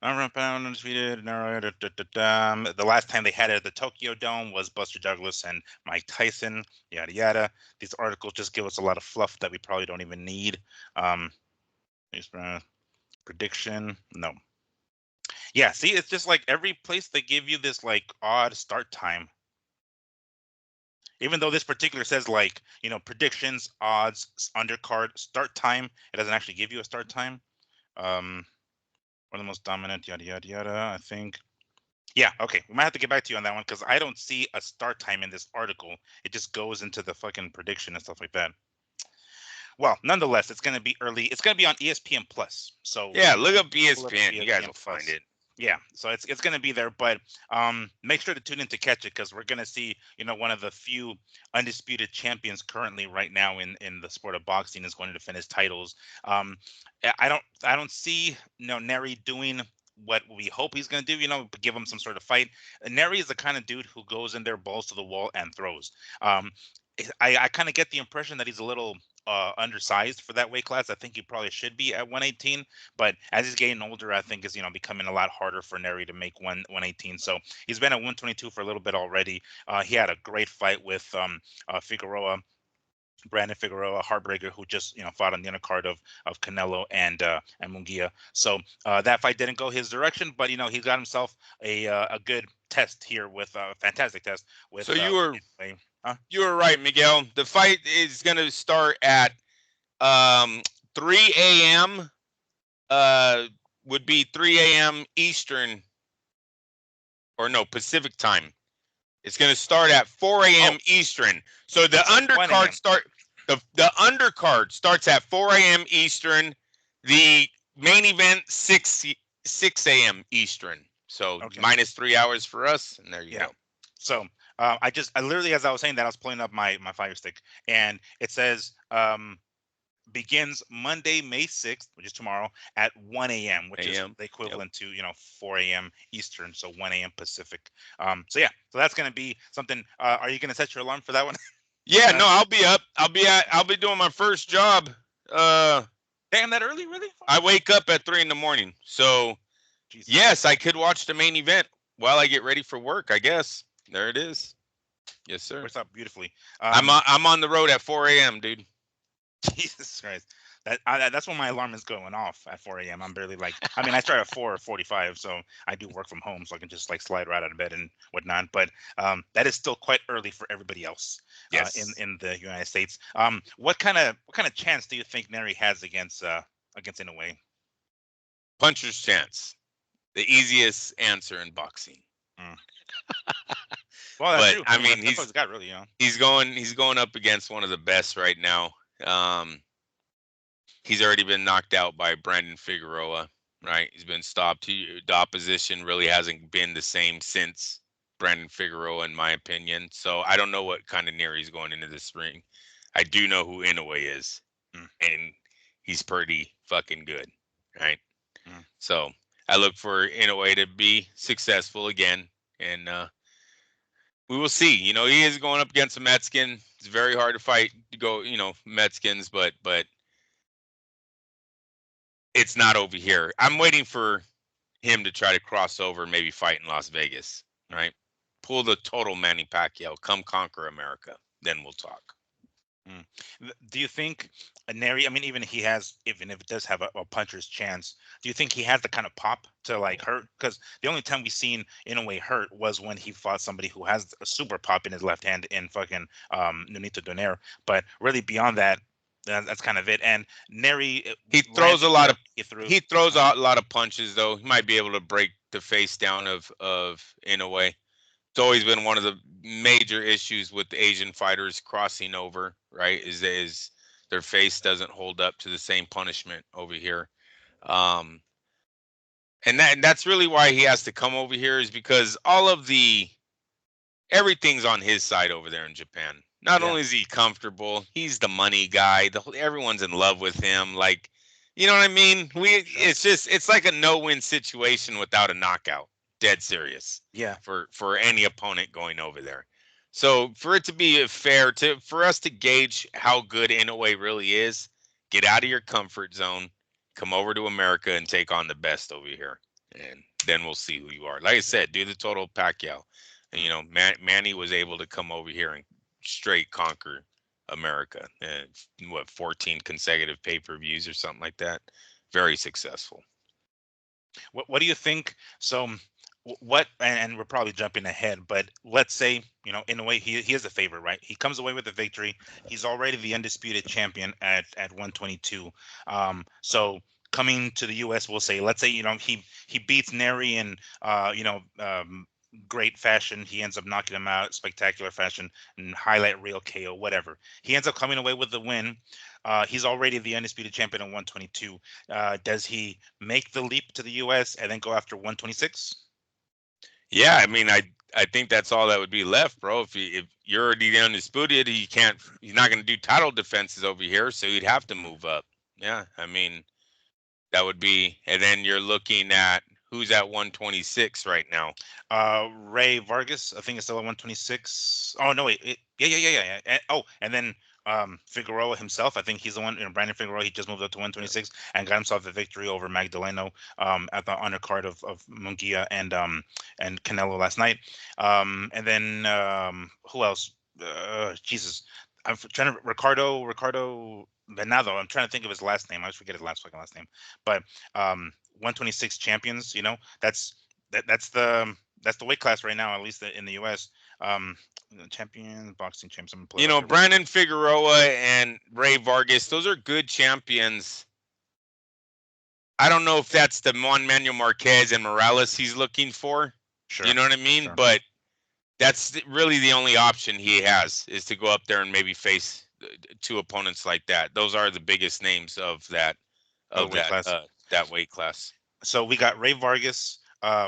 undisputed. The last time they had it at the Tokyo Dome was Buster Douglas and Mike Tyson. Yada yada. These articles just give us a lot of fluff that we probably don't even need. Prediction. No. Yeah, see, it's just like every place they give you this like odd start time. Even though this particular says like, predictions, odds, undercard, start time, it doesn't actually give you a start time. One of the most dominant, yada yada yada, I think. Yeah, okay. We might have to get back to you on that one because I don't see a start time in this article. It just goes into the fucking prediction and stuff like that. Well, nonetheless, it's going to be early. It's going to be on ESPN Plus. So yeah, look up ESPN. You guys will find it. Yeah, so it's going to be there, but make sure to tune in to catch it because we're going to see, one of the few undisputed champions currently right now in the sport of boxing is going to defend his titles. I don't see Neri doing what we hope he's going to do, give him some sort of fight. Neri is the kind of dude who goes in there, balls to the wall, and throws. I kind of get the impression that he's a little undersized for that weight class. I think he probably should be at 118, but as he's getting older, I think is becoming a lot harder for Neri to make 118. So he's been at 122 for a little bit already. He had a great fight with Figueroa. Brandon Figueroa, heartbreaker, who just fought on the undercard of Canelo and Munguia. So that fight didn't go his direction, but he got himself a good test here with a fantastic test with. So you were right, Miguel. The fight is going to start at 3 a.m. Would be 3 a.m. Eastern, or no, Pacific time. It's going to start at 4 a.m. Eastern. So the undercard starts at 4 a.m. Eastern. The main event 6 a.m. Eastern. So minus 3 hours for us, and there you go. So I literally, as I was saying that, I was pulling up my Fire Stick, and it says begins Monday, May 6th, which is tomorrow, at 1 a.m., which is the equivalent to 4 a.m. Eastern, so 1 a.m. Pacific. So that's going to be something. Are you going to set your alarm for that one? Yeah, no, I'll be up. I'll be doing my first job. Damn, that early, really? I wake up at 3 in the morning, so Jesus. Yes, I could watch the main event while I get ready for work, I guess. There it is. Yes, sir. Works out beautifully. I'm on the road at 4 a.m., dude. Jesus Christ. That's when my alarm is going off at 4 a.m. I'm barely I start at 4:45, so I do work from home, so I can just slide right out of bed and whatnot. But that is still quite early for everybody else. Yes. In the United States. What kind of chance do you think Neri has against Inoue? Puncher's chance. The easiest answer in boxing. Well, that's true. I mean, he's going up against one of the best right now. He's already been knocked out by Brandon Figueroa. right? He's been stopped. The opposition really hasn't been the same since Brandon Figueroa, in my opinion. So I don't know what kind of Neri he's going into this ring. I do know who Inoue is, Mm. and he's pretty fucking good, right? Mm. So I look for Inoue to be successful again, and we will see. You know, he is going up against a Mexican. It's very hard to fight to go, Mexicans, but it's not over here. I'm waiting for him to try to cross over and maybe fight in Las Vegas, right? Pull the total Manny Pacquiao, come conquer America. Then we'll talk. Mm. Do you think Neri? I mean, even if it does have a puncher's chance, do you think he has the kind of pop to like hurt? Because the only time we've seen in a way hurt was when he fought somebody who has a super pop in his left hand in fucking Nonito Donaire. But really beyond that, that's kind of it. And Neri, he throws a lot of he throws a lot of punches though. He might be able to break the face down of Inoue. It's always been one of the major issues with the Asian fighters crossing over, right? Is their face doesn't hold up to the same punishment over here. Um, and that's really why he has to come over here, is because everything's on his side over there in Japan. Not only is he comfortable, he's the money guy. Everyone's in love with him. Like, you know what I mean? It's like a no-win situation without a knockout. Dead serious. Yeah. For any opponent going over there. So for it to be fair, for us to gauge how good Inoue really is, get out of your comfort zone, come over to America and take on the best over here, and then we'll see who you are. Like I said, do the total Pacquiao. And, Manny was able to come over here and straight conquer America. 14 consecutive pay-per-views or something like that. Very successful. What do you think? So what, and we're probably jumping ahead, but let's say, in a way, he is a favorite, right? He comes away with a victory. He's already the undisputed champion at 122. So coming to the US, we'll say, let's say, he beats Neri in great fashion. He ends up knocking him out, spectacular fashion, and highlight reel KO, whatever. He ends up coming away with the win. He's already the undisputed champion at 122. Does he make the leap to the US and then go after 126? Yeah, I mean, I think that's all that would be left, bro. If you're already undisputed, he's not going to do title defenses over here, so he'd have to move up. Yeah, I mean, that would be, and then you're looking at who's at 126 right now. Ray Vargas, I think it's still at 126. Oh no, wait, yeah. And then Figueroa himself, I think he's the one. Brandon Figueroa, he just moved up to 126 and got himself the victory over Magdaleno at the undercard of Munguia and Canelo last night. And then who else? Jesus, I'm trying to Ricardo Venado. I'm trying to think of his last name. I always forget his fucking last name. But 126 champions. That's the weight class right now, at least in the US. Champion boxing champs. Brandon Figueroa and Ray Vargas, those are good champions. I don't know if that's the Juan Manuel Marquez and Morales he's looking for. Sure. You know what I mean? Sure. But that's really the only option he has, is to go up there and maybe face two opponents like that. Those are the biggest names of that weight class. So we got Ray Vargas.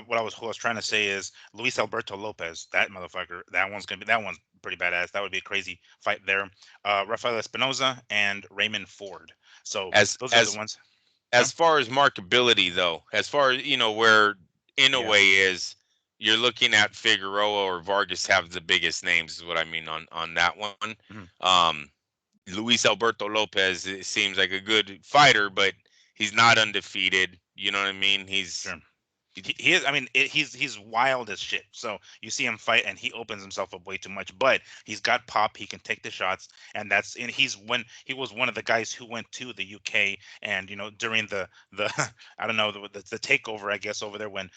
What I was trying to say is Luis Alberto Lopez. That motherfucker. That one's pretty badass. That would be a crazy fight there. Rafael Espinoza and Raymond Ford. So those are the ones. As far as marketability, though, as far as where Inoue is, you're looking at Figueroa or Vargas have the biggest names, is what I mean on that one. Mm-hmm. Luis Alberto Lopez, it seems like a good fighter, but he's not undefeated. You know what I mean? He's He is. I mean, he's wild as shit. So you see him fight, and he opens himself up way too much. But he's got pop. He can take the shots, and he was one of the guys who went to the UK, and during the I don't know the takeover, I guess, over there when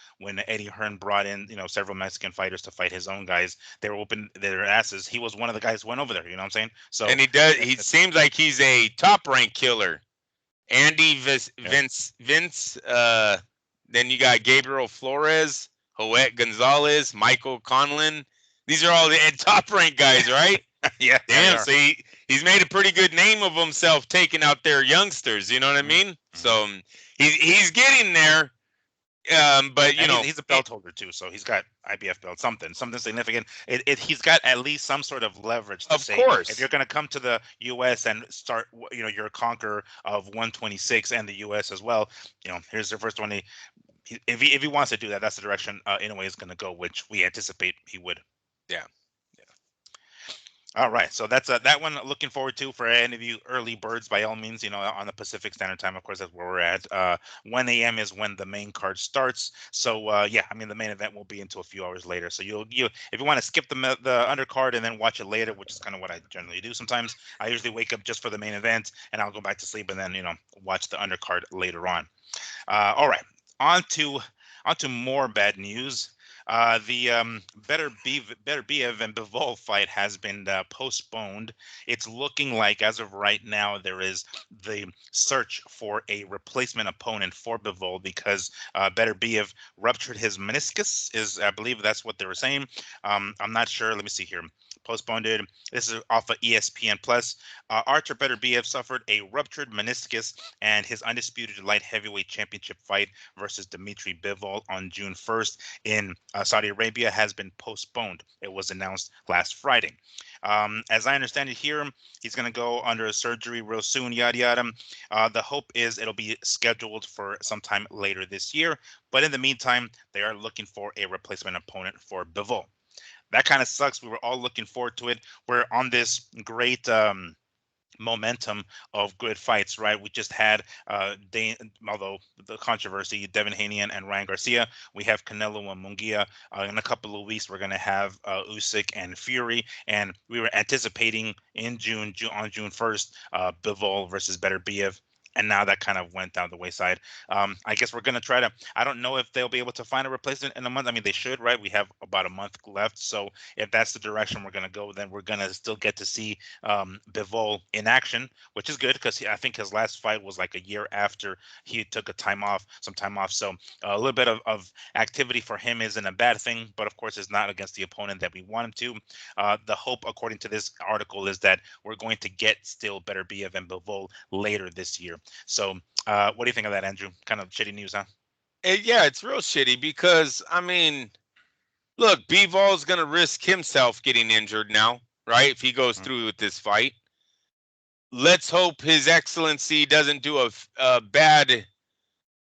Eddie Hearn brought in several Mexican fighters to fight his own guys. They were open their asses. He was one of the guys who went over there. You know what I'm saying? So and he does. He seems like he's a top rank killer. Andy Vince. Then you got Gabriel Flores, Joet Gonzalez, Michael Conlon. These are all the top rank guys, right? Yeah. Damn. So he's made a pretty good name of himself taking out their youngsters. You know what I mean? So he's getting there. But you And know, he's a belt holder too, so he's got IBF belt, something significant. He's got at least some sort of leverage to of say if course, you're going to come to the U.S. and start, you're a conqueror of 126 and the U.S. as well. Here's the first one. If he wants to do that, that's the direction Inoue is going to go, which we anticipate he would. yeah. All right, so that's that one. Looking forward to for any of you early birds, by all means. On the Pacific Standard Time, of course, that's where we're at. 1 a.m. is when the main card starts. So yeah, I mean the main event will be until a few hours later. So you if you want to skip the undercard and then watch it later, which is kind of what I generally do sometimes. I usually wake up just for the main event and I'll go back to sleep and then watch the undercard later on. All right, on to more bad news. The Beterbiev and Bivol fight has been postponed. It's looking like, as of right now, there is the search for a replacement opponent for Bivol because Beterbiev ruptured his meniscus. I believe that's what they were saying. I'm not sure. Let me see here. Postponed. This is off of ESPN Plus. Artur Beterbiev suffered a ruptured meniscus, and his undisputed light heavyweight championship fight versus Dmitry Bivol on June 1st in Saudi Arabia has been postponed. It was announced last Friday. As I understand it here, he's going to go under a surgery real soon, yada, yada. The hope is it'll be scheduled for sometime later this year. But in the meantime, they are looking for a replacement opponent for Bivol. That kind of sucks. We were all looking forward to it. We're on this great momentum of good fights, right? We just had although the controversy, Devin Haney and Ryan Garcia. We have Canelo and Munguia. In a couple of weeks, we're going to have Usyk and Fury, and we were anticipating in June on June 1st, Bivol versus Beterbiev. And now that kind of went down the wayside. I guess we're going to try to, I don't know if they'll be able to find a replacement in a month. I mean, they should, right? We have about a month left. So if that's the direction we're going to go, then we're going to still get to see Bivol in action, which is good because I think his last fight was like a year after he took some time off. So a little bit of activity for him isn't a bad thing, but of course it's not against the opponent that we want him to. The hope, according to this article, is that we're going to get still Beterbiev and Bivol later this year. So what do you think of that, Andrew? Kind of shitty news, huh? Yeah, it's real shitty because I mean, look, Bivol's gonna risk himself getting injured now, right? If he goes through with this fight, let's hope His Excellency doesn't do a bad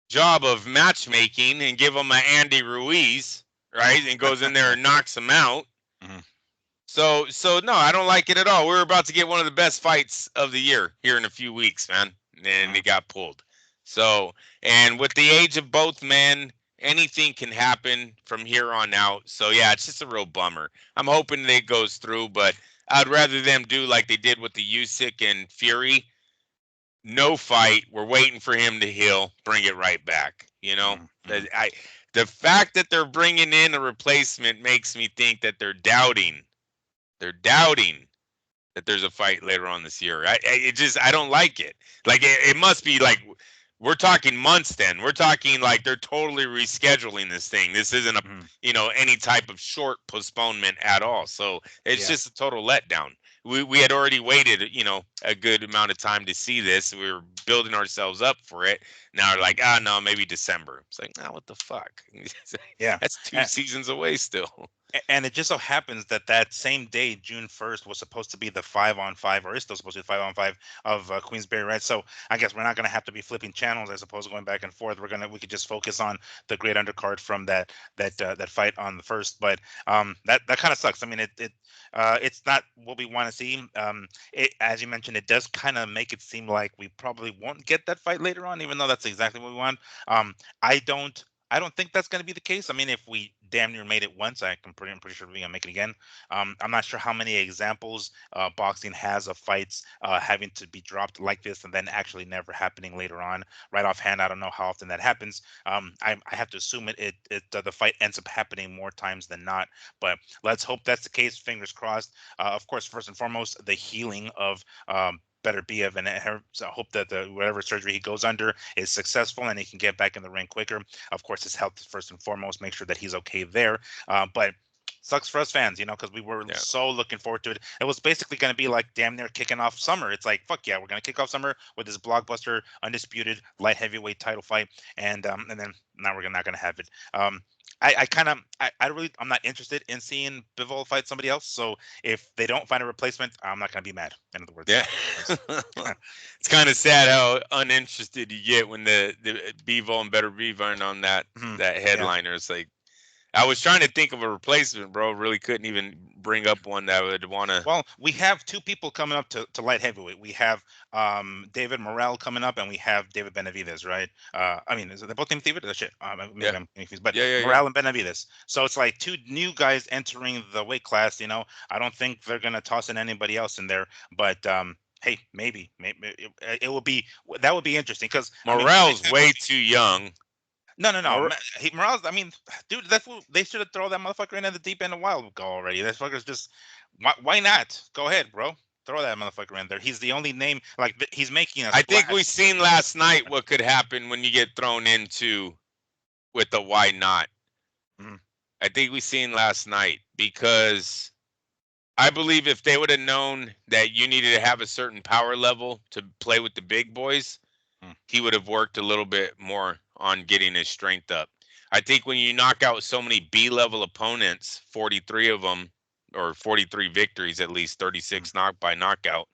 job of matchmaking and give him a Andy Ruiz, right? And goes in there and knocks him out. Mhm. So no, I don't like it at all. We're about to get one of the best fights of the year here in a few weeks, man. And it got pulled. So, and with the age of both men, anything can happen from here on out. So yeah, it's just a real bummer. I'm hoping that it goes through, but I'd rather them do like they did with the Usyk and Fury. No fight. We're waiting for him to heal. Bring it right back. The fact that they're bringing in a replacement makes me think that they're doubting. They're doubting that there's a fight later on this year. I don't like it. Like it must be like we're talking months. Then we're talking like they're totally rescheduling this thing. This isn't any type of short postponement at all. So it's just a total letdown. We had already waited a good amount of time to see this. We were building ourselves up for it. Now we're like, no, maybe December. It's like, what the fuck? Yeah. That's 2 seasons away still. And it just so happens that same day, June 1st, was supposed to be the 5-on-5, or is still supposed to be the 5-on-5 of Queensberry, right? So I guess we're not going to have to be flipping channels, I suppose, going back and forth. We could just focus on the great undercard from that fight on the first. But that kind of sucks. I mean, it's not what we want to see. As you mentioned, it does kind of make it seem like we probably won't get that fight later on, even though that's exactly what we want. I don't think that's going to be the case. I mean, if we damn near made it once, I'm pretty sure we're going to make it again. I'm not sure how many examples boxing has of fights having to be dropped like this and then actually never happening later on. Right offhand, I don't know how often that happens. I have to assume the fight ends up happening more times than not. But let's hope that's the case. Fingers crossed. Of course, first and foremost, the healing of Beterbiev, and I hope that whatever surgery he goes under is successful and he can get back in the ring quicker. Of course, his health is first and foremost. Make sure that he's okay there. But sucks for us fans, because we were Yeah. so looking forward to it. It was basically going to be like damn near kicking off summer. It's like, fuck yeah, we're going to kick off summer with this blockbuster, undisputed light heavyweight title fight, and then now we're not going to have it. I'm not interested in seeing Bivol fight somebody else. So if they don't find a replacement, I'm not going to be mad. In other words, Yeah. It's kind of sad how uninterested you get when the Bivol and Beterbiev aren't on that headliner. It's like, I was trying to think of a replacement, bro. Really couldn't even bring up one that would want to. Well, we have two people coming up to light heavyweight. We have David Morrell coming up, and we have David Benavidez, right? I mean, is it, they're both named David? Shit. Maybe I'm confused. But Morrell and Benavidez. So it's like two new guys entering the weight class. I don't think they're gonna toss in anybody else in there. But hey, maybe it will be, that would be interesting because Morrell's way too young. No. Morales, I mean, dude, they should have thrown that motherfucker into the deep end a while ago already. That fucker's just, why not? Go ahead, bro. Throw that motherfucker in there. He's the only name, like, he's making a I think we seen last night what could happen when you get thrown into with the why not. Mm-hmm. I think we seen last night, because I believe if they would have known that you needed to have a certain power level to play with the big boys, he would have worked a little bit more on getting his strength up. I think when you knock out so many B-level opponents, 43 of them, or 43 victories at least, 36 knockout,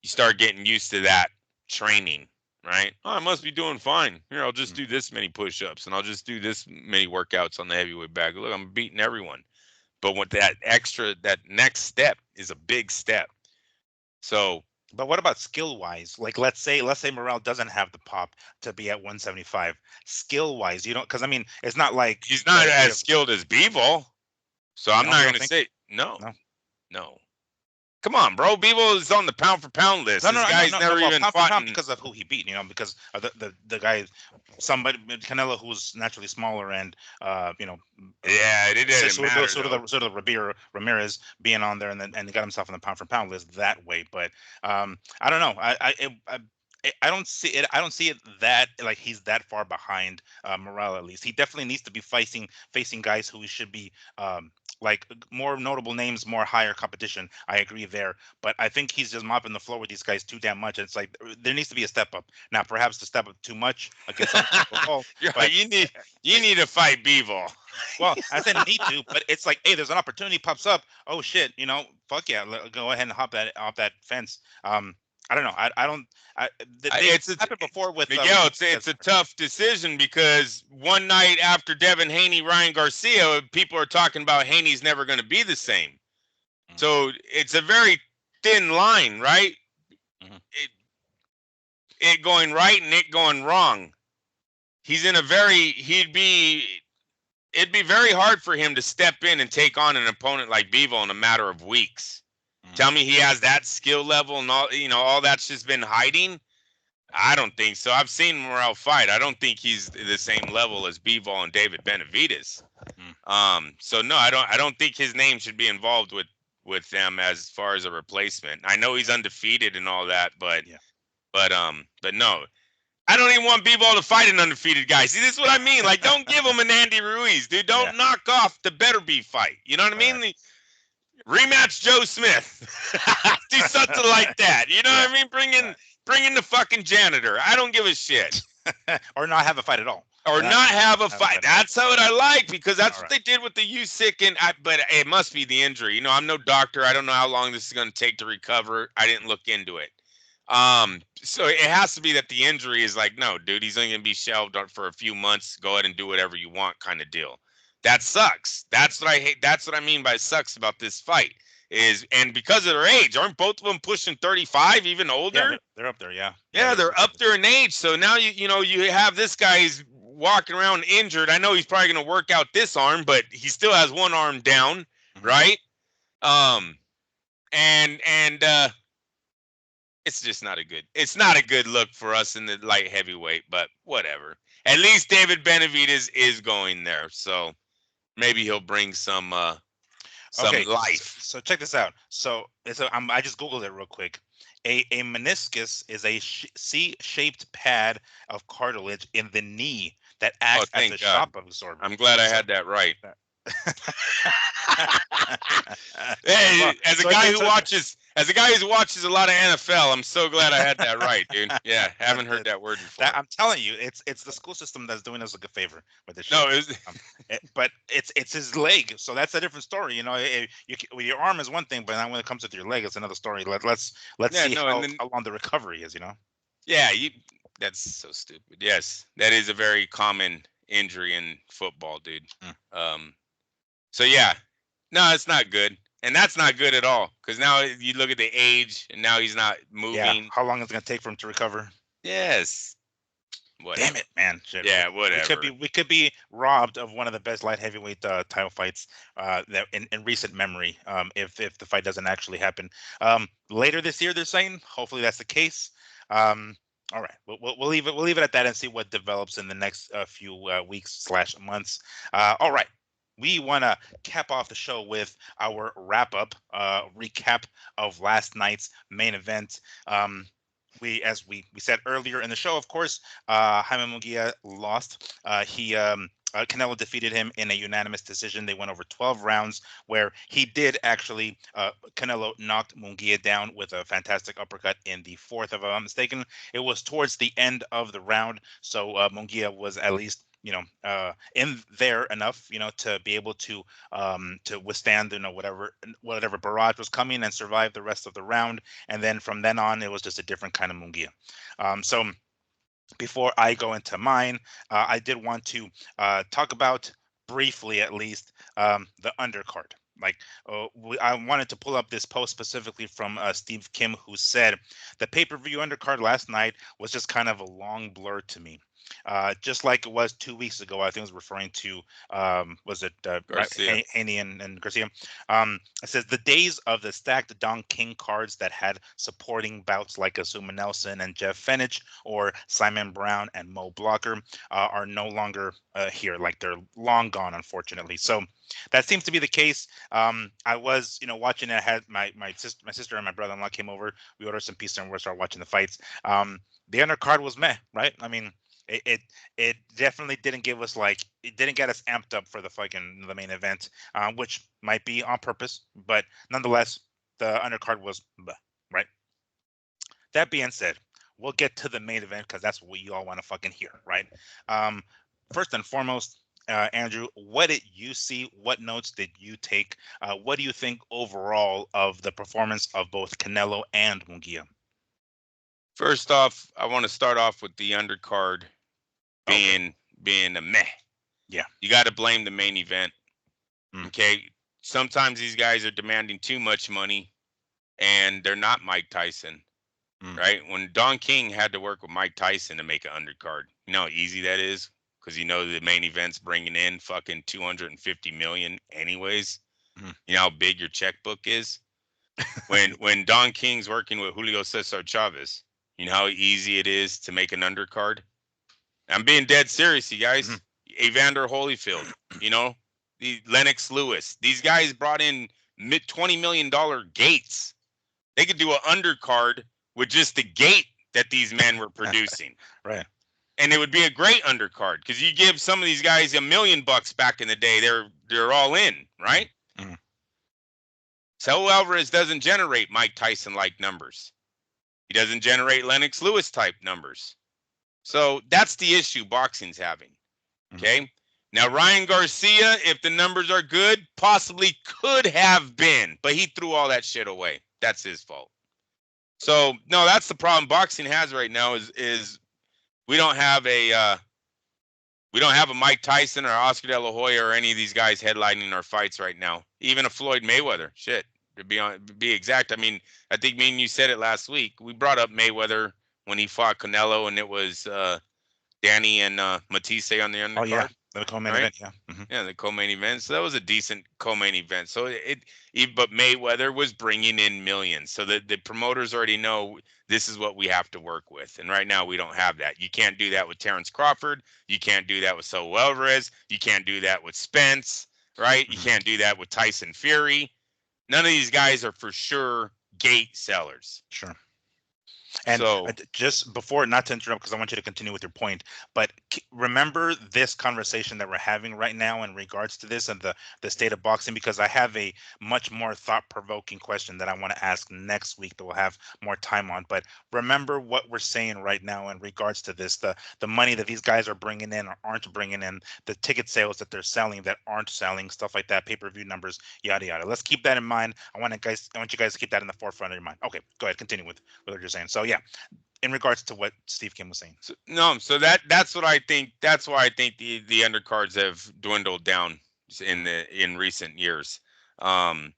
you start getting used to that training, right? Oh, I must be doing fine. Here, I'll just do this many push-ups, and I'll just do this many workouts on the heavyweight bag. Look, I'm beating everyone. But with that next step is a big step. So, but what about skill wise? Like, let's say Morrell doesn't have the pop to be at 175. Skill wise, because I mean, it's not like he's not as skilled as Bivol. So I'm not gonna say no. Come on, bro. Bivol is on the pound for pound list. This guy's never even fought because of who he beat. Because of the guy, somebody Canelo, who's naturally smaller, and yeah, it didn't matter. Sort of Ramirez being on there, and he got himself on the pound for pound list that way. But I don't know. I don't see it. I don't see it that like he's that far behind Morrell. At least he definitely needs to be facing guys who should be like more notable names, more higher competition. I agree there, but I think he's just mopping the floor with these guys too damn much. It's like there needs to be a step up. Now, perhaps to step up too much against Bivol. You need to fight Bivol. Well, I said need to, but it's like, hey, there's an opportunity pops up. Oh shit, fuck yeah, go ahead and hop that fence. I don't know. It's happened before with Miguel. It's a tough decision, because one night after Devin Haney, Ryan Garcia, people are talking about Haney's never going to be the same. Mm-hmm. So it's a very thin line, right? Mm-hmm. It going right and it going wrong. It'd be very hard for him to step in and take on an opponent like Bivol in a matter of weeks. Tell me he has that skill level and all that's just been hiding? I don't think so. I've seen Morrell fight. I don't think he's the same level as Bivol and David Benavidez. So no, I don't think his name should be involved with them as far as a replacement. I know he's undefeated and all that, but no. I don't even want Bivol to fight an undefeated guy. See, this is what I mean. Like, don't give him an Andy Ruiz, dude. Don't knock off the Beterbiev fight. You know what I mean? Rematch Joe Smith. Do something like that. You know what I mean? Bring in the fucking janitor. I don't give a shit. Or not have a fight at all. Or not have a fight. That's what I like, because that's what they did with the Usyk, but it must be the injury. I'm no doctor. I don't know how long this is going to take to recover. I didn't look into it. So it has to be that the injury is like, no, dude, he's only going to be shelved for a few months. Go ahead and do whatever you want, kind of deal. That sucks. That's what I hate. That's what I mean by sucks about this fight and because of their age, aren't both of them pushing 35, even older? Yeah, they're up there. Yeah. Yeah, they're up there in age. So now you have this guy, he's walking around injured. I know he's probably going to work out this arm, but he still has one arm down, right? And it's just not a good look for us in the light heavyweight, but whatever. At least David Benavidez is going there, so maybe he'll bring some life. So check this out. So I just Googled it real quick. A meniscus is a C-shaped pad of cartilage in the knee that acts as a shock absorber. I'm glad I had that right. Hey, Well, as a so guy it's who watches, a lot of NFL, I'm so glad I had that right, dude. Yeah, haven't heard that word that before. I'm telling you, it's the school system that's doing us a good favor with this shit. No, it was, But it's his leg, so that's a different story. With your arm is one thing, but now when it comes with your leg, it's another story. Let's yeah, see no, and then how long the recovery is. yeah, that's so stupid. Yes, that is a very common injury in football, dude. Mm. So yeah, no, it's not good, and that's not good at all. Because now you look at the age, and now he's not Yeah, moving. how long is it gonna take for him to recover? Yes, Damn whatever. it, man! Shit, Yeah, we whatever. we could be robbed of one of the best light heavyweight title fights that in recent memory. If the fight doesn't actually happen later this year, they're saying. Hopefully, that's the case. Um, all right, we'll leave it at that and see what develops in the next few weeks/months. All right. We want to cap off the show with our wrap up recap of last night's main event. As we said earlier in the show, of course, Jaime Munguia lost. Canelo defeated him in a unanimous decision. They went over 12 rounds, where he did actually. Canelo knocked Munguia down with a fantastic uppercut in the fourth, if I'm not mistaken. It was towards the end of the round, so Munguia was at least in there enough to be able to withstand whatever barrage was coming and survive the rest of the round. And then from then on, it was just a different kind of Munguia. So before I go into mine, I did want to talk about briefly, at least, the undercard. I wanted to pull up this post specifically from Steve Kim, who said the pay-per-view undercard last night was just kind of a long blur to me. Just like it was 2 weeks ago. I think it was referring to was it Garcia. Haney and Garcia. It says the days of the stacked Don King cards that had supporting bouts like Azuma Nelson and Jeff Fenech or Simon Brown and Mo Blocker are no longer here. Like, they're long gone, unfortunately. So that seems to be the case. I was, watching it. I had my sister and my brother-in-law came over. We ordered some pizza and we started watching the fights. The undercard was meh, right? I mean, it definitely didn't give us it didn't get us amped up for the main event, which might be on purpose, but nonetheless, the undercard was bleh, right. That being said, we'll get to the main event because that's what you all want to fucking hear, right? Um, First and foremost, Andrew, what did you see? What notes did you take? What do you think overall of the performance of both Canelo and Munguia? First off, I want to start off with the undercard Okay. being a meh. Yeah. You got to blame the main event. Mm. Okay. Sometimes these guys are demanding too much money, and they're not Mike Tyson, Mm. right? When Don King had to work with Mike Tyson to make an undercard, you know how easy that is? Because the main event's bringing in fucking 250 million anyways. Mm. You know how big your checkbook is? When Don King's working with Julio Cesar Chavez, you know how easy it is to make an undercard? I'm being dead serious, you Mhm. guys. Evander Holyfield, the Lennox Lewis. These guys brought in $20 million gates. They could do an undercard with just the gate that these men were producing. Right. And it would be a great undercard because you give some of these guys $1 million back in the day, they're all in, right? Mm-hmm. Saul Alvarez doesn't generate Mike Tyson like numbers. He doesn't generate Lennox Lewis type numbers. So that's the issue boxing's having. Okay. Now, Ryan Garcia, if the numbers are good, possibly could have been, but he threw all that shit away. That's his fault. So no, that's the problem boxing has right now is we don't have a Mike Tyson or Oscar De La Hoya or any of these guys headlining our fights right now. Even a Floyd Mayweather. Shit. To be exact, I mean, I think me and you said it last week. We brought up Mayweather when he fought Canelo, and it was Danny and Matisse on the Oh yeah, undercard, the co-main right? event. Yeah. Mm-hmm. Yeah, the co-main event. So that was a decent co-main event. So but Mayweather was bringing in millions. So the promoters already know this is what we have to work with. And right now we don't have that. You can't do that with Terrence Crawford. You can't do that with Saul Alvarez. You can't do that with Spence, right? You Mm-hmm. can't do that with Tyson Fury. None of these guys are for sure gate sellers. Sure. And So just before, not to interrupt, because I want you to continue with your point, but remember this conversation that we're having right now in regards to this and the state of boxing, because I have a much more thought-provoking question that I want to ask next week that we'll have more time on. But remember what we're saying right now in regards to this, the money that these guys are bringing in or aren't bringing in, the ticket sales that they're selling that aren't selling, stuff like that, pay-per-view numbers, yada yada. Let's keep that in mind. I want you guys to keep that in the forefront of your mind. Okay, go ahead, continue with what you're saying. So yeah, in regards to what Steve Kim was saying. so that's what I think. That's why I think the undercards have dwindled down in recent years. Um,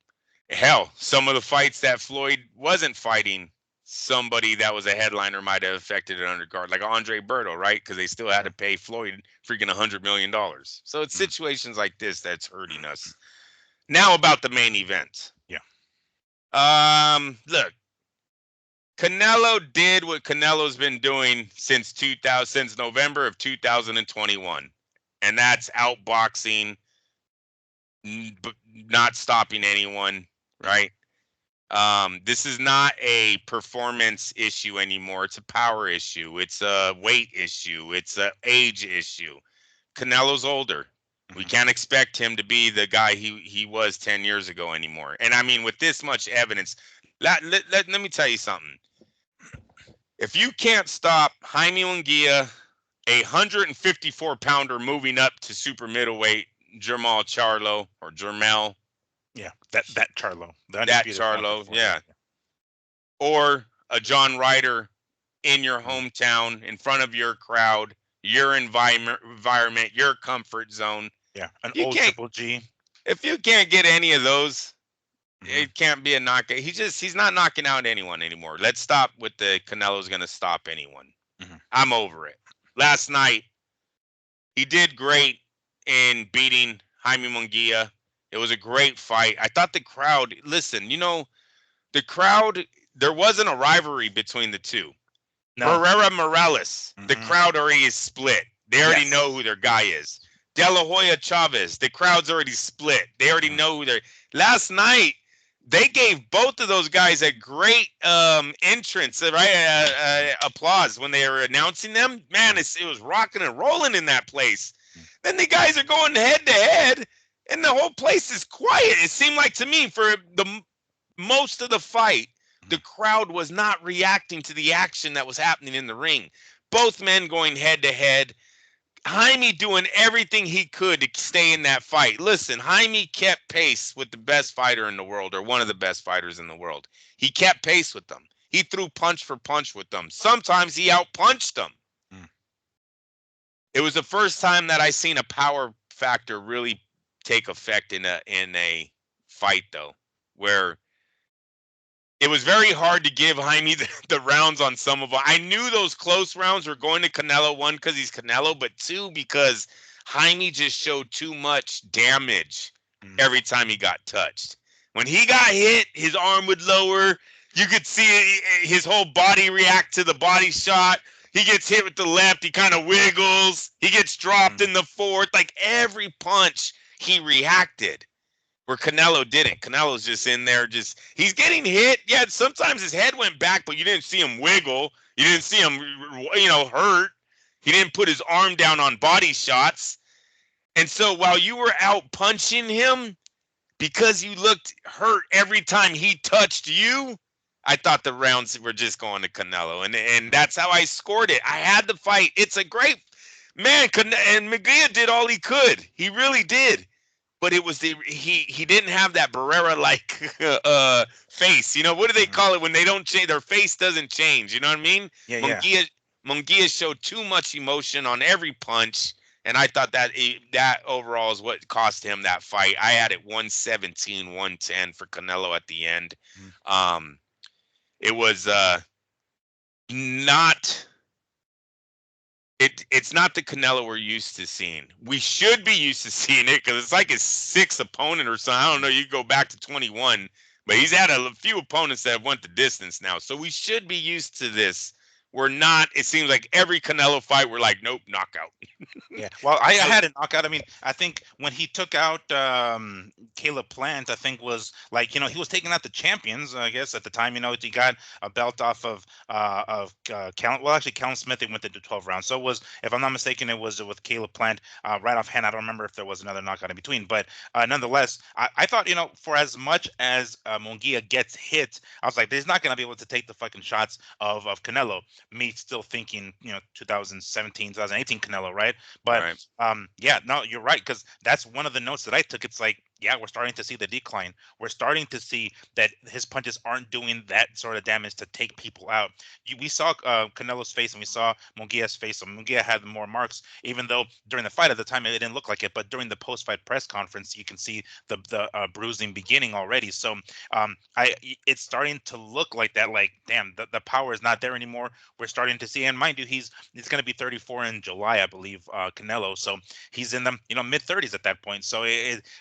Hell, some of the fights that Floyd wasn't fighting, somebody that was a headliner might have affected an undercard, like Andre Berto, right? Because they still had to pay Floyd freaking $100 million. So it's situations like this that's hurting us. Now about the main event. Yeah. Look, Canelo did what Canelo's been doing since November of 2021, and that's outboxing, not stopping anyone, right? This is not a performance issue anymore. It's a power issue. It's a weight issue. It's a age issue. Canelo's older. We can't expect him to be the guy he was 10 years ago anymore. And I mean, with this much evidence, let me tell you something. If you can't stop Jaime Munguia, a 154-pounder moving up to super middleweight, Jermall Charlo or Jermel. Yeah, that Charlo. That Charlo, yeah. Or a John Ryder in your hometown, in front of your crowd, your environment, your comfort zone. Yeah, an old Triple G. If you can't get any of those, it can't be a knockout. He's not knocking out anyone anymore. Let's stop with the Canelo's going to stop anyone. I'm over it. Last night, he did great in beating Jaime Munguia. It was a great fight. I thought the crowd, listen, the crowd, there wasn't a rivalry between the two. No. Herrera Morales, the crowd already is split. They already know who their guy is. De La Hoya Chavez, the crowd's already split. They already know who they're. Last night, they gave both of those guys a great entrance, right? Applause when they were announcing them. Man, it was rocking and rolling in that place. Then the guys are going head to head, and the whole place is quiet. It seemed like to me for the most of the fight, the crowd was not reacting to the action that was happening in the ring. Both men going head to head. Jaime doing everything he could to stay in that fight. Listen, Jaime kept pace with the best fighter in the world, or one of the best fighters in the world. He kept pace with them. He threw punch for punch with them. Sometimes he outpunched them. It was the first time that I seen a power factor really take effect in a fight, though, where it was very hard to give Jaime the rounds on some of them. I knew those close rounds were going to Canelo, one, because he's Canelo, but two, because Jaime just showed too much damage every time he got touched. When he got hit, his arm would lower. You could see his whole body react to the body shot. He gets hit with the left. He kind of wiggles. He gets dropped in the fourth. Like every punch, he reacted. Where Canelo didn't. Canelo's just in there, he's getting hit. Yeah, sometimes his head went back, but you didn't see him wiggle. You didn't see him, hurt. He didn't put his arm down on body shots. And so while you were out punching him, because you looked hurt every time he touched you, I thought the rounds were just going to Canelo. And that's how I scored it. I had the fight. It's a great, man, and Munguia did all he could. He really did. But it was he didn't have that Barrera-like face. What do they call it when they don't change? Their face doesn't change. You know what I mean? Yeah, Munguia showed too much emotion on every punch, and I thought that overall is what cost him that fight. I had it 117-110 for Canelo at the end. It was not. It's not the Canelo we're used to seeing. We should be used to seeing it because it's like his sixth opponent or something. I don't know. You go back to 21, but he's had a few opponents that have went the distance now. So we should be used to this we're not. It seems like every Canelo fight, we're like, nope, knockout. Yeah, well, I So, had a knockout. I mean, I think when he took out Caleb Plant, I think was like, he was taking out the champions. I guess at the time, he got a belt off of Callum. Well, actually, Callum Smith. They went into 12 rounds. So it was, if I'm not mistaken, it was with Caleb Plant. Right offhand, I don't remember if there was another knockout in between, but nonetheless, I thought, for as much as Munguia gets hit, I was like, he's not gonna be able to take the fucking shots of Canelo. Me still thinking, 2017, 2018 Canelo, right? But right. yeah, no, you're right, because that's one of the notes that I took. It's like, yeah, we're starting to see the decline. We're starting to see that his punches aren't doing that sort of damage to take people out. We saw Canelo's face and we saw Munguia's face. So Munguia had more marks, even though during the fight at the time it didn't look like it. But during the post-fight press conference, you can see the bruising beginning already. So it's starting to look like that. Like, damn, the power is not there anymore. We're starting to see, and mind you, he's going to be 34 in July, I believe, Canelo. So he's in the mid 30s at that point. So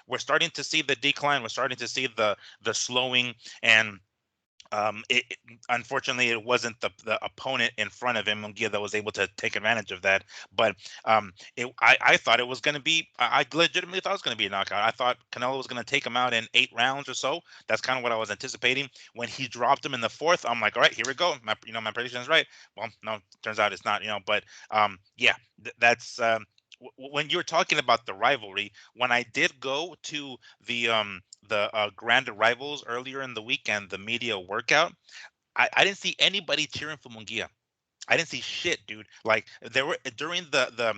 we're starting to see the decline. We're starting to see the slowing, and unfortunately, it wasn't the opponent in front of him, Munguia, that was able to take advantage of that. But I thought it was going to be. I legitimately thought it was going to be a knockout. I thought Canelo was going to take him out in 8 rounds or so. That's kind of what I was anticipating. When he dropped him in the 4th, I'm like, all right, here we go. My prediction is right. Well, no, turns out it's not. But yeah, that's. When you were talking about the rivalry, when I did go to the Grand Rivals earlier in the weekend, the media workout, I didn't see anybody cheering for Munguia. I didn't see shit, dude. Like, there were during the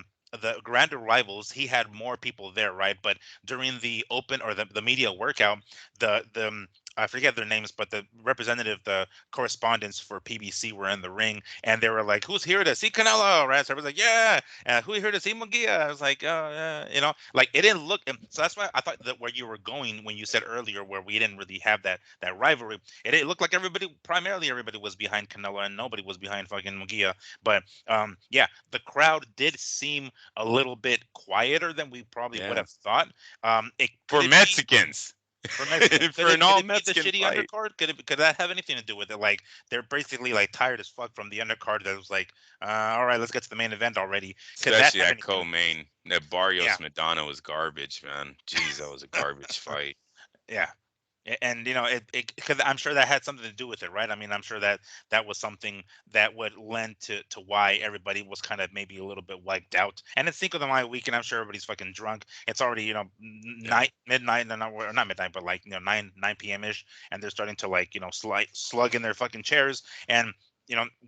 Grand Rivals, he had more people there, right? But during the open or the media workout, the I forget their names, but the representative, the correspondents for PBC were in the ring, and they were like, "Who's here to see Canelo?" Right? So everyone's like, "Yeah." Who here to see Munguia? I was like, "Oh, yeah." Like, it didn't look. And so that's why I thought that where you were going when you said earlier, where we didn't really have that rivalry, it looked like primarily everybody was behind Canelo and nobody was behind fucking Munguia. But yeah, the crowd did seem a little bit quieter than we probably would Yeah. have thought. Could For it be Mexicans. for Mexico? For an Could all it be the Mexican shitty fight. undercard? Could that have anything to do with it? Like, they're basically like tired as fuck from the undercard. That was like, all right, let's get to the main event already. Could that Especially have that anything? co-main. That Yeah, Barrios Madonna was garbage, man. Jeez, that was a garbage fight. yeah. And because I'm sure that had something to do with it, right? I mean, I'm sure that was something that would lend to why everybody was kind of maybe a little bit wiped out. And it's Cinco de Mayo weekend. I'm sure everybody's fucking drunk. It's already Yeah. night midnight, no, not, or not midnight, but like 9 p.m. ish, and they're starting to like slug in their fucking chairs and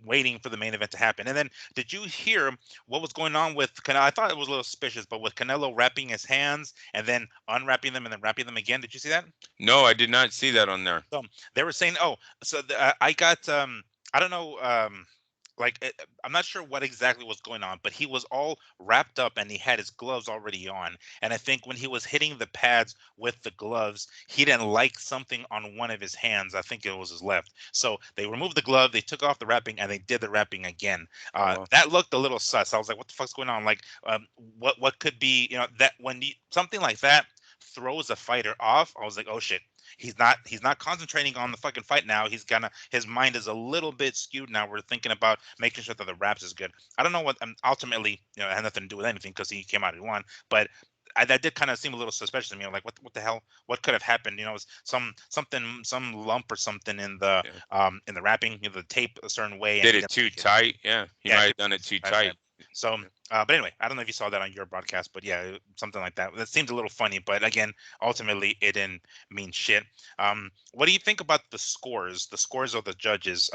waiting for the main event to happen. And then, did you hear what was going on with Canelo? I thought it was a little suspicious, but with Canelo wrapping his hands and then unwrapping them and then wrapping them again. Did you see that? No, I did not see that on there. So they were saying, oh, so I got, I don't know, like I'm not sure what exactly was going on, but he was all wrapped up and he had his gloves already on. And I think when he was hitting the pads with the gloves, he didn't like something on one of his hands. I think it was his left. So they removed the glove, they took off the wrapping, and they did the wrapping again. Oh well. That looked a little sus. I was like, what the fuck's going on? Like, what could be, that when something like that throws a fighter off, I was like, oh shit, he's not concentrating on the fucking fight now. His mind is a little bit skewed now. We're thinking about making sure that the wraps is good. I don't know what, ultimately, it had nothing to do with anything because he came out and won, but that did kind of seem a little suspicious to me. Like, what the hell? What could have happened? It was some lump or something Yeah. in the wrapping, the tape a certain way, and Did he it didn't too like it. tight? Yeah, he Yeah, might tip have done it too right, right. tight. So, but anyway, I don't know if you saw that on your broadcast, but yeah, something like that. That seemed a little funny, but again, ultimately, it didn't mean shit. What do you think about the scores? The scores of the judges.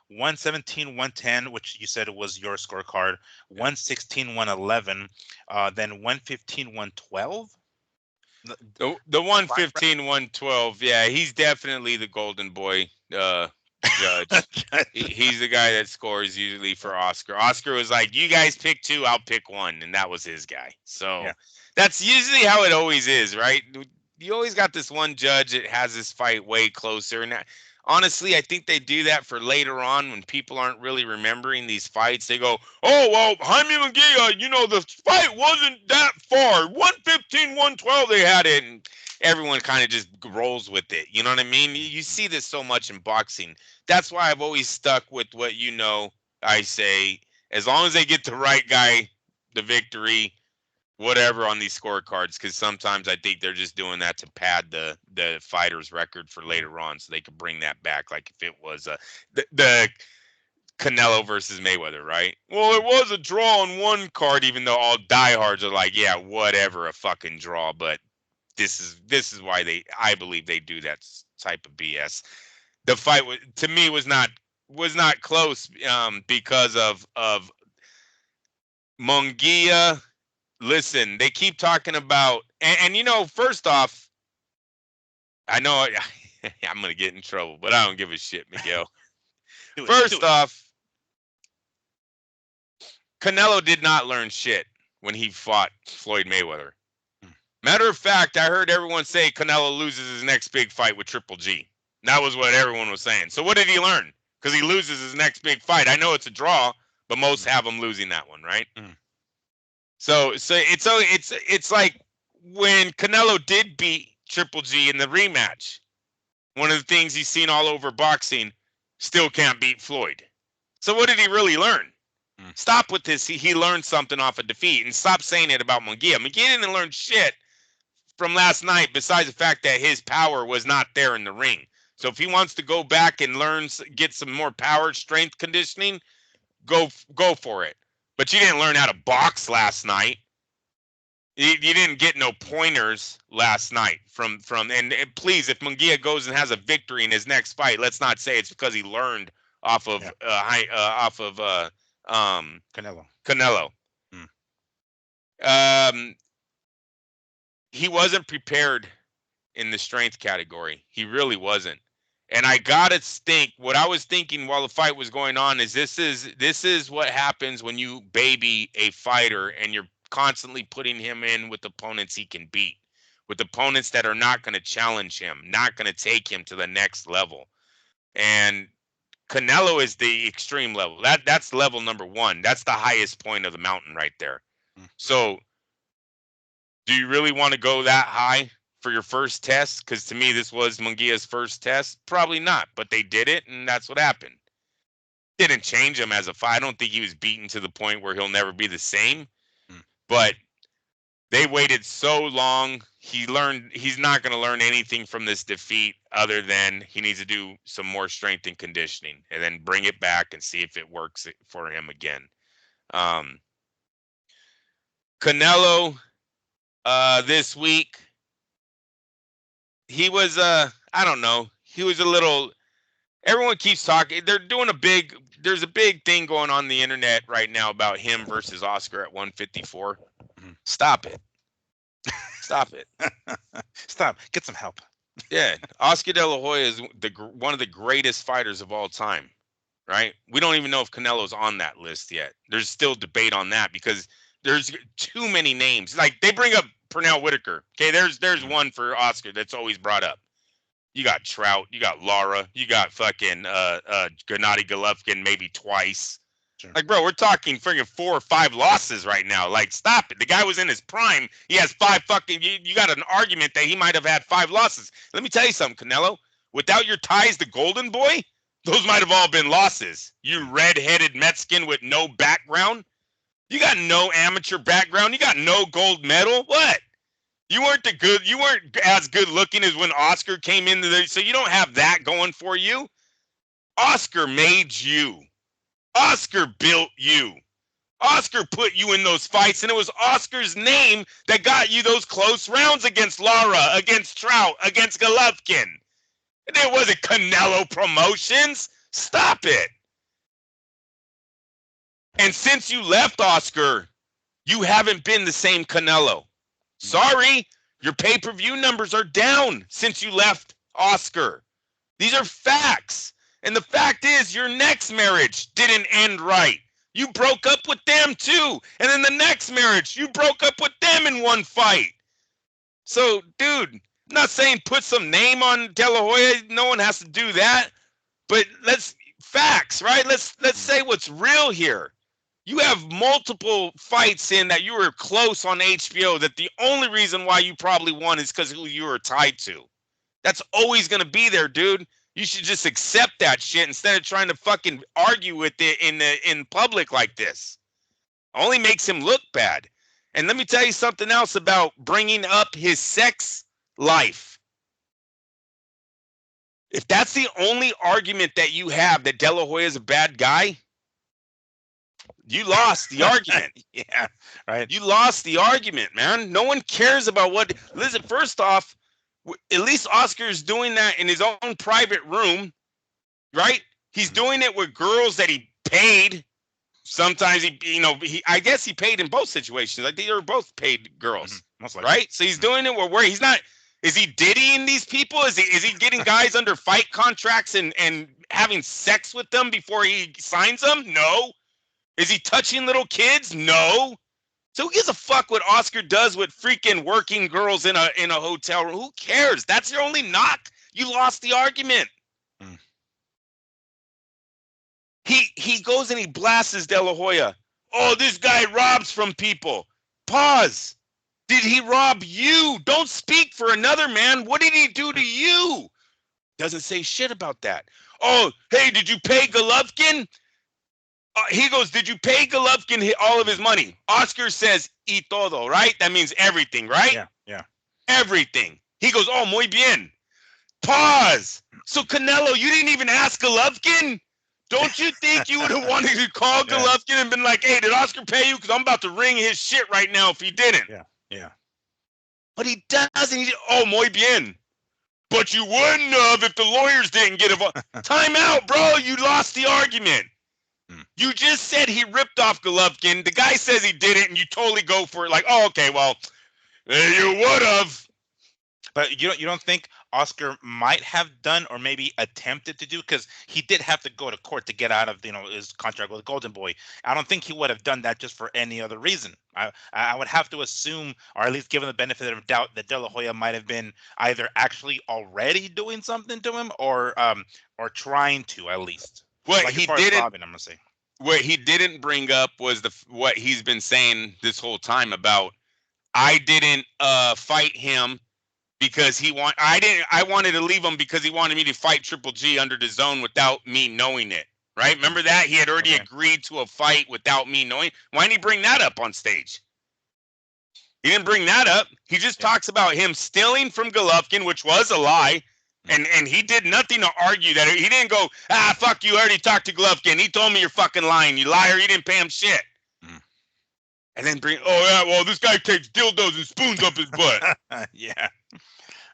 117, 110, which you said it was your scorecard. Yeah. 116, 111. Then 115, 112. The Right, 115, 112. Yeah, he's definitely the golden boy judge. right. He's the guy that scores usually for Oscar. Oscar was like, "You guys pick 2, I'll pick 1," and that was his guy. So Yeah. that's usually how it always is, right? You always got this one judge that has this fight way closer, and honestly, I think they do that for later on when people aren't really remembering these fights. They go, "Oh well, Jaime Munguia, the fight wasn't that far. 115, 112, they had it." And everyone kind of just rolls with it. You know what I mean? You see this so much in boxing. That's why I've always stuck with what I say, as long as they get the right guy, the victory, whatever on these scorecards, because sometimes I think they're just doing that to pad the fighter's record for later on, so they could bring that back, like if it was the Canelo versus Mayweather, right? Well, it was a draw on one card, even though all diehards are like, yeah, whatever, a fucking draw. But this is why I believe they do that type of BS. The fight to me was not close because of Munguia. Listen, they keep talking about, and first off, I know I'm gonna get in trouble, but I don't give a shit, Miguel. First off, Canelo did not learn shit when he fought Floyd Mayweather. Matter of fact, I heard everyone say Canelo loses his next big fight with Triple G. That was what everyone was saying. So what did he learn? Because he loses his next big fight. I know it's a draw, but most have him losing that one, right? So it's like when Canelo did beat Triple G in the rematch, one of the things he's seen all over boxing, still can't beat Floyd. So what did he really learn? Stop with this. He learned something off a defeat, and stop saying it about Munguia. Munguia didn't learn shit from last night besides the fact that his power was not there in the ring. So if he wants to go back and get some more power, strength conditioning, go for it. But you didn't learn how to box last night. You didn't get no pointers last night from and please, if Munguia goes and has a victory in his next fight, let's not say it's because he learned off of Canelo. He wasn't prepared in the strength category. He really wasn't. And I gotta think, what I was thinking while the fight was going on is this is what happens when you baby a fighter and you're constantly putting him in with opponents he can beat, with opponents that are not going to challenge him, not going to take him to the next level. And Canelo is the extreme level. That's level number one. That's the highest point of the mountain right there. So do you really want to go that high for your first test? Because to me, this was Munguia's first test. Probably not, but they did it, and that's what happened. Didn't change him as a fight. I don't think he was beaten to the point where he'll never be the same. But they waited so long. He's not going to learn anything from this defeat other than he needs to do some more strength and conditioning and then bring it back and see if it works for him again. Canelo, this week, he was, I don't know. He was a little, everyone keeps talking. There's a big thing going on the internet right now about him versus Oscar at 154. Stop it. Stop it. Stop. Get some help. Yeah. Oscar De La Hoya is one of the greatest fighters of all time, right? We don't even know if Canelo's on that list yet. There's still debate on that because there's too many names. Like, they bring up Pernell Whitaker. Okay, there's one for Oscar that's always brought up. You got Trout, you got Lara, you got fucking Gennady Golovkin maybe twice. Sure. Like, bro, we're talking freaking 4 or 5 losses right now. Like, stop it. The guy was in his prime. He has 5 fucking. You got an argument that he might have had 5 losses. Let me tell you something, Canelo. Without your ties to Golden Boy, those might have all been losses. You red-headed Mexican with no background. You got no amateur background. You got no gold medal. What? You weren't as good looking as when Oscar came into there. So you don't have that going for you. Oscar made you. Oscar built you. Oscar put you in those fights, and it was Oscar's name that got you those close rounds against Lara, against Trout, against Golovkin. And it wasn't Canelo Promotions. Stop it. And since you left Oscar, you haven't been the same Canelo. Sorry, your pay-per-view numbers are down since you left Oscar. These are facts. And the fact is, your next marriage didn't end right. You broke up with them too. And then the next marriage, you broke up with them in one fight. So, dude, I'm not saying put some name on De La Hoya. No one has to do that. But facts, right? Let's say what's real here. You have multiple fights in that you were close on HBO that the only reason why you probably won is because who you were tied to. That's always going to be there, dude. You should just accept that shit instead of trying to fucking argue with it in public like this. Only makes him look bad. And let me tell you something else about bringing up his sex life. If that's the only argument that you have that De La Hoya is a bad guy, you lost the argument. Yeah, right. You lost the argument, man. No one cares about what. Listen, first off, at least Oscar's doing that in his own private room, right? He's doing it with girls that he paid. Sometimes I guess he paid in both situations. Like they were both paid girls, most likely. right? So he's doing it where he's not. Is he diddying these people? Is he getting guys under fight contracts and having sex with them before he signs them? No. Is he touching little kids? No. So who gives a fuck what Oscar does with freaking working girls in a hotel room? Who cares? That's your only knock. You lost the argument. He goes and he blasts De La Hoya. Oh, this guy robs from people. Pause. Did he rob you? Don't speak for another man. What did he do to you? Doesn't say shit about that. Oh, hey, did you pay Golovkin? He goes, did you pay Golovkin all of his money? Oscar says, y todo, right? That means everything, right? Yeah. Everything. He goes, oh, muy bien. Pause. So, Canelo, you didn't even ask Golovkin? Don't you think you would have wanted to call Golovkin and been like, hey, did Oscar pay you? Because I'm about to wring his shit right now if he didn't. Yeah. But he doesn't. Oh, muy bien. But you wouldn't have if the lawyers didn't get involved. Time out, bro. You lost the argument. You just said he ripped off Golovkin. The guy says he didn't, and you totally go for it. Like, oh, okay, well, you would have. But you don't think Oscar might have done or maybe attempted to do, because he did have to go to court to get out of his contract with Golden Boy. I don't think he would have done that just for any other reason. I would have to assume, or at least given the benefit of doubt, that De La Hoya might have been either actually already doing something to him or trying to, at least. What like he didn't. Robin, I'm gonna say. What he didn't bring up was what he's been saying this whole time about I didn't fight him because I wanted to leave him because he wanted me to fight Triple G under the zone without me knowing it. Right? Remember that? He had already agreed to a fight without me knowing. Why didn't he bring that up on stage? He didn't bring that up. He just talks about him stealing from Golovkin, which was a lie. And he did nothing to argue that. He didn't go, fuck you, I already talked to Golovkin. He told me you're fucking lying. You liar, you didn't pay him shit. And then this guy takes dildos and spoons up his butt. Yeah.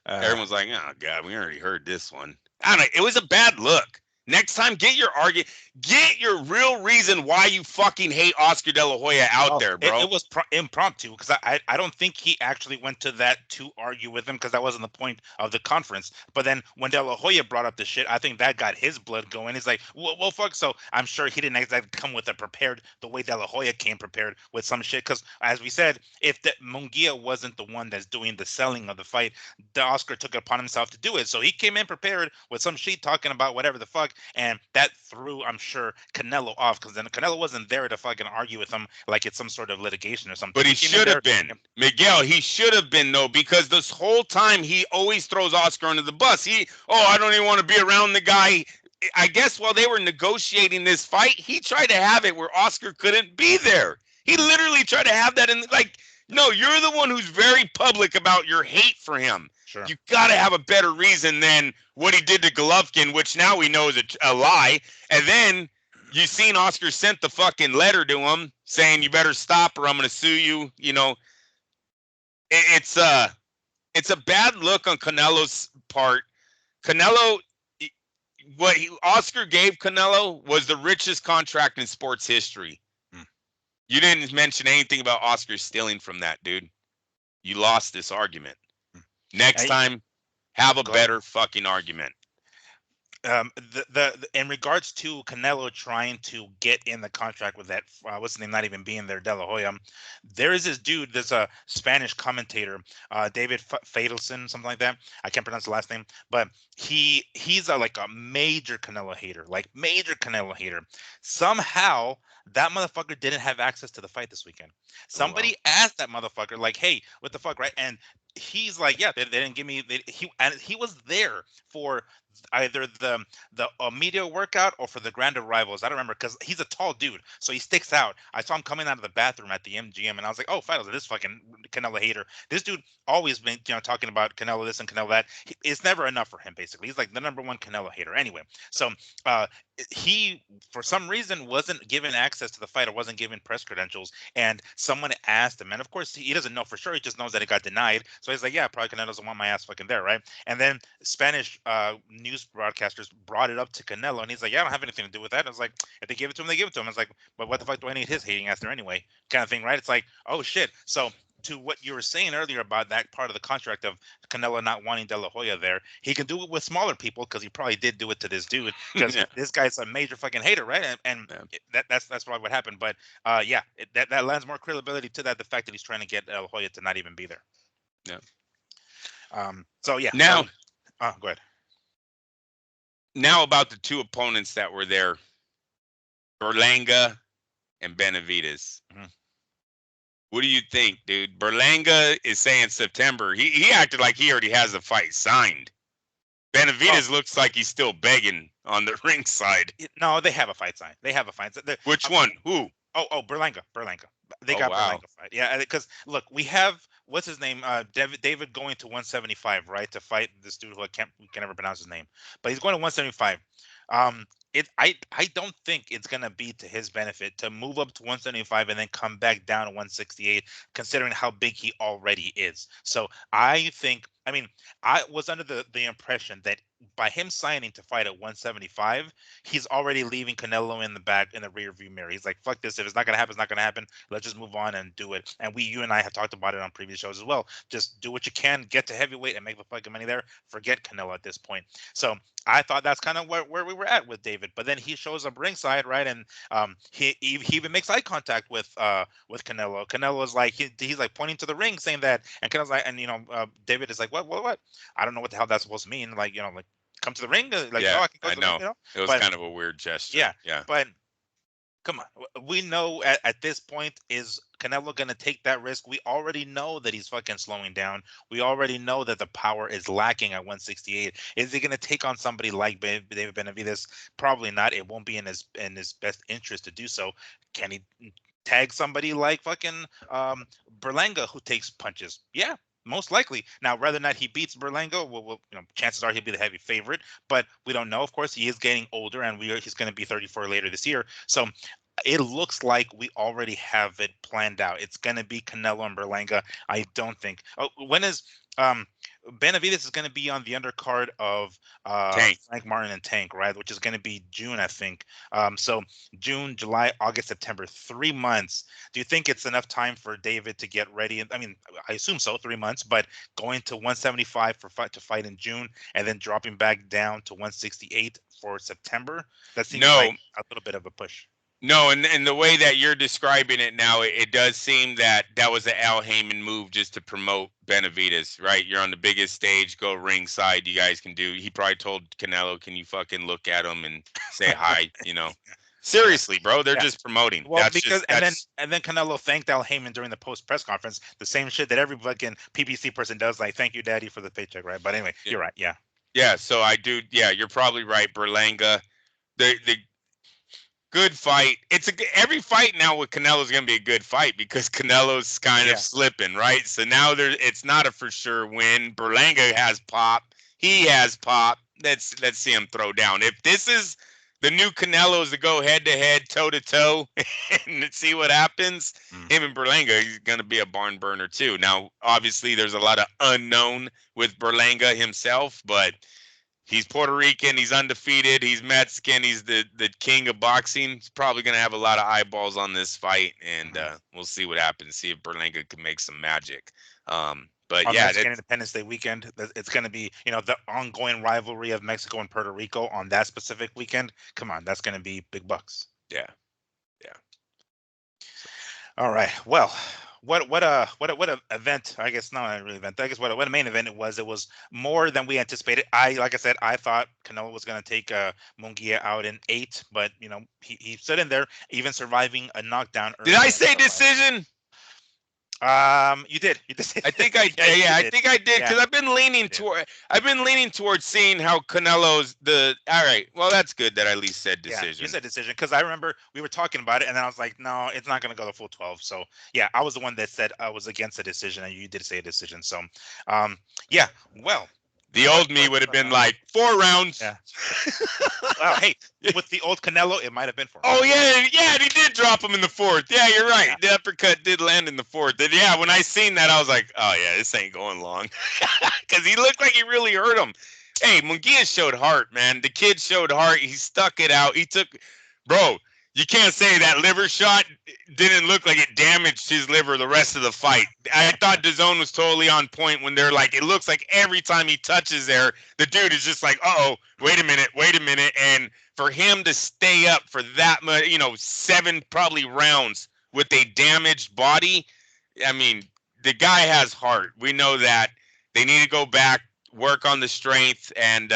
Everyone's like, oh, God, we already heard this one. I don't know. It was a bad look. Next time, get your real reason why you fucking hate Oscar De La Hoya out there, bro. It was impromptu, because I don't think he actually went to that to argue with him, because that wasn't the point of the conference. But then when De La Hoya brought up the shit, I think that got his blood going. He's like, well, fuck. So I'm sure he didn't exactly come with the way De La Hoya came prepared with some shit. Because as we said, if the Munguia wasn't the one that's doing the selling of the fight, the Oscar took it upon himself to do it. So he came in prepared with some shit talking about whatever the fuck. And that threw, I'm sure, Canelo off, because then Canelo wasn't there to fucking argue with him like it's some sort of litigation or something. But he should have been. Miguel, he should have been, though, because this whole time he always throws Oscar under the bus. I don't even want to be around the guy. I guess while they were negotiating this fight, he tried to have it where Oscar couldn't be there. He literally tried to have that no, you're the one who's very public about your hate for him. Sure. You got to have a better reason than what he did to Golovkin, which now we know is a lie. And then you seen Oscar sent the fucking letter to him saying, you better stop or I'm going to sue you. It's a bad look on Canelo's part. What Oscar gave Canelo was the richest contract in sports history. You didn't mention anything about Oscar stealing from that, dude. You lost this argument. Next time, have a better fucking argument. In regards to Canelo trying to get in the contract with that, what's his name, not even being there, De La Hoya, there is this dude, there's a Spanish commentator, David Faitelson, something like that. I can't pronounce the last name, but he's a major Canelo hater. Somehow that motherfucker didn't have access to the fight this weekend. Somebody asked that motherfucker, like, hey, what the fuck, right? And he's like, yeah, they didn't give me. He was there for either the media workout or for the grand rivals. I don't remember because he's a tall dude, so he sticks out. I saw him coming out of the bathroom at the MGM, and I was like, oh, finally, this fucking Canelo hater. This dude always been talking about Canelo this and Canelo that. It's never enough for him. Basically, he's like the #1 Canelo hater. Anyway, so he for some reason wasn't given access to the fight or wasn't given press credentials, and someone asked him, and of course he doesn't know for sure. He just knows that it got denied. So he's like, yeah, probably Canelo doesn't want my ass fucking there, right? And then Spanish news broadcasters brought it up to Canelo, and he's like, yeah, I don't have anything to do with that. And I was like, if they give it to him, they give it to him. It's like, but what the fuck do I need his hating ass there anyway? Kind of thing, right? It's like, oh shit. So to what you were saying earlier about that part of the contract of Canelo not wanting De La Hoya there, he can do it with smaller people because he probably did do it to this dude because this guy's a major fucking hater, right? And that's probably what happened. But that lends more credibility to that, the fact that he's trying to get De La Hoya to not even be there. Yeah. So yeah. Now, go ahead. Now about the two opponents that were there, Berlanga and Benavidez. Mm-hmm. What do you think, dude? Berlanga is saying September. He acted like he already has the fight signed. Benavidez looks like he's still begging on the ringside. No, they have a fight signed. They have a fight. Which one? Who? Oh, Berlanga. They got Berlanga fight. Yeah, because look, we have what's his name? David going to 175, right, to fight this dude who we can never pronounce his name, but he's going to 175. I don't think it's gonna be to his benefit to move up to 175 and then come back down to 168, considering how big he already is. So I was under the impression that by him signing to fight at 175, he's already leaving Canelo in the rear view mirror. He's like, fuck this. If it's not gonna happen, it's not gonna happen. Let's just move on and do it. And you and I have talked about it on previous shows as well. Just do what you can, get to heavyweight and make the fucking money there. Forget Canelo at this point. So I thought that's kind of where we were at with David. But then he shows up ringside, right? And he even makes eye contact with Canelo. Canelo is like he's like pointing to the ring, saying that, and Canelo's like, and David is like, what? I don't know what the hell that's supposed to mean. Like, like, come to the ring. Like, yeah, I can go I to know. The ring, It was kind of a weird gesture. Yeah. But come on, we know at this point, is Canelo going to take that risk? We already know that he's fucking slowing down. We already know that the power is lacking at 168. Is he going to take on somebody like David Benavidez? Probably not. It won't be in his best interest to do so. Can he tag somebody like fucking Berlanga, who takes punches? Yeah, most likely. Now, whether or not he beats Berlanga, well, chances are he'll be the heavy favorite, but we don't know. Of course, he is getting older, and he's going to be 34 later this year. So it looks like we already have it planned out. It's going to be Canelo and Berlanga. I don't think. Oh, when is Benavidez is going to be on the undercard of Frank Martin and Tank, right? Which is going to be June, I think. So June, July, August, September, 3 months. Do you think it's enough time for David to get ready? I mean, I assume so, 3 months. But going to 175 to fight in June, and then dropping back down to 168 for September. That seems like a little bit of a push. No, and the way that you're describing it now, it does seem that was an Al Heyman move just to promote Benavidez, right? You're on the biggest stage, go ringside. You guys can do. He probably told Canelo, "Can you fucking look at him and say hi?" Seriously, bro, they're just promoting. Well, and then Canelo thanked Al Heyman during the post press conference. The same shit that every fucking PPC person does, like, "Thank you, Daddy, for the paycheck," right? But anyway, you're right. Yeah. Yeah. So I do. Yeah, you're probably right. Berlanga, the good fight. Every fight now with Canelo is going to be a good fight because Canelo's kind of slipping, right? So now it's not a for sure win. Berlanga has pop. He has pop. Let's see him throw down. If this is the new Canelo's to go head to head, toe to toe, and see what happens, him and Berlanga, he's going to be a barn burner too. Now, obviously, there's a lot of unknown with Berlanga himself, but he's Puerto Rican. He's undefeated. He's Mexican. He's the king of boxing. He's probably going to have a lot of eyeballs on this fight, and we'll see what happens. See if Berlanga can make some magic. But on yeah, Mexican Independence Day weekend, it's going to be, the ongoing rivalry of Mexico and Puerto Rico on that specific weekend. Come on, that's going to be big bucks. Yeah. All right. Well, what a event. I guess not really event. I guess what a main event it was. It was more than we anticipated. Like I said, I thought Canelo was going to take Munguia out in 8, but he stood in there, even surviving a knockdown. Did I say decision? You did. You did. I think I I think I did because I've been leaning towards seeing how Canelo's the. All right, well that's good that I at least said decision. Yeah, you said decision because I remember we were talking about it, and then I was like, no, it's not going to go the full 12. So yeah, I was the one that said I was against a decision, and you did say a decision. So, yeah, well. The old me would have been like 4 rounds. Yeah. Well, hey, with the old Canelo, it might have been 4. Oh yeah, he did drop him in the 4th. Yeah, you're right. Yeah. The uppercut did land in the 4th. And yeah, when I seen that, I was like, oh yeah, this ain't going long, because he looked like he really hurt him. Hey, Munguia showed heart, man. The kid showed heart. He stuck it out. Bro. You can't say that liver shot didn't look like it damaged his liver the rest of the fight. I thought DAZN was totally on point when they're like, it looks like every time he touches there, the dude is just like, uh-oh, wait a minute. And for him to stay up for that much, 7 probably rounds with a damaged body, I mean, the guy has heart. We know that. They need to go back, work on the strength, and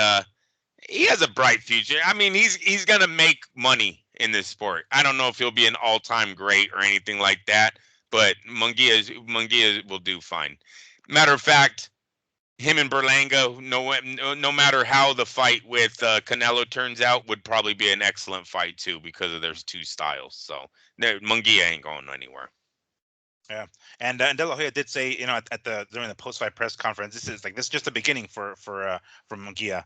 he has a bright future. I mean, he's going to make money in this sport. I don't know if he'll be an all-time great or anything like that, but Munguia will do fine. Matter of fact, him and Berlanga, no matter how the fight with Canelo turns out, would probably be an excellent fight too, because of their 2 styles. So Munguia ain't going anywhere. Yeah, and De La Hoya did say, during the post-fight press conference, this is just the beginning for Munguia.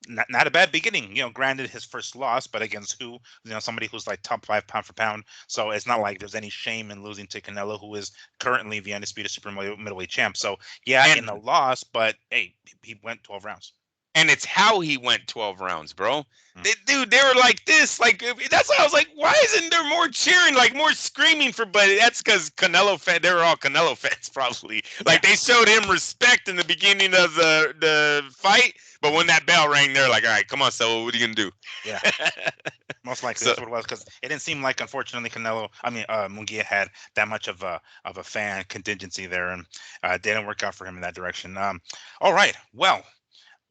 Not a bad beginning, granted his first loss, but against who, somebody who's like top 5 pound for pound. So it's not like there's any shame in losing to Canelo, who is currently the undisputed super middleweight champ. So yeah, in the loss, but hey, he went 12 rounds. And it's how he went 12 rounds, bro. They were like this. Like, that's why I was like, why isn't there more cheering, like more screaming for? But that's because Canelo fans, they were all Canelo fans, probably. Like, they showed him respect in the beginning of the fight. But when that bell rang, they're like, all right, come on, so what are you going to do? Yeah. Most likely that's what it was, because it didn't seem like, unfortunately, Munguia had that much of a fan contingency there, and it didn't work out for him in that direction. All right. Well,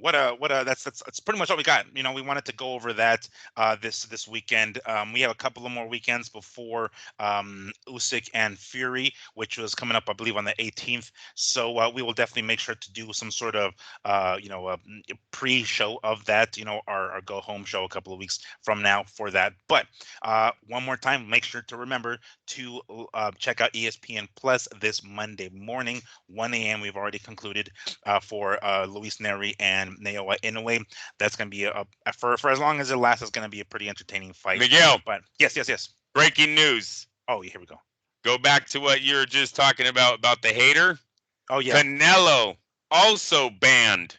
that's pretty much all we got. We wanted to go over that this weekend. We have a couple of more weekends before Usyk and Fury, which was coming up, I believe, on the 18th. So we will definitely make sure to do some sort of pre-show of that. Our go home show a couple of weeks from now for that. But one more time, make sure to remember to check out ESPN Plus this Monday morning, 1 a.m. We've already concluded for Luis Neri and Naoya Inoue. That's going to be for as long as it lasts, it's going to be a pretty entertaining fight. Miguel. But yes. Breaking news. Oh, here we go. Go back to what you were just talking about the hater. Oh, yeah. Canelo also banned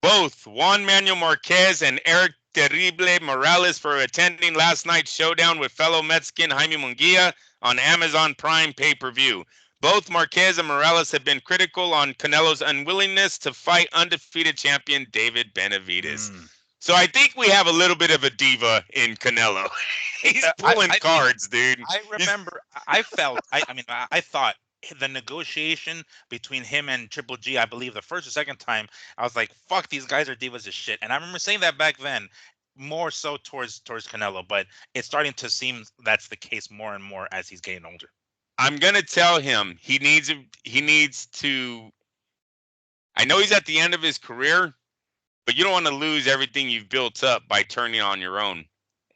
both Juan Manuel Marquez and Eric Terrible Morales for attending last night's showdown with fellow Mexican Jaime Munguia on Amazon Prime pay-per-view. Both Marquez and Morales have been critical on Canelo's unwillingness to fight undefeated champion David Benavidez. So I think we have a little bit of a diva in Canelo. He's pulling cards, dude. I remember, I thought the negotiation between him and Triple G, I believe the first or second time, I was like, fuck, these guys are divas as shit. And I remember saying that back then, more so towards Canelo, but it's starting to seem that's the case more and more as he's getting older. I'm gonna tell him he needs to. I know he's at the end of his career, but you don't want to lose everything you've built up by turning on your own,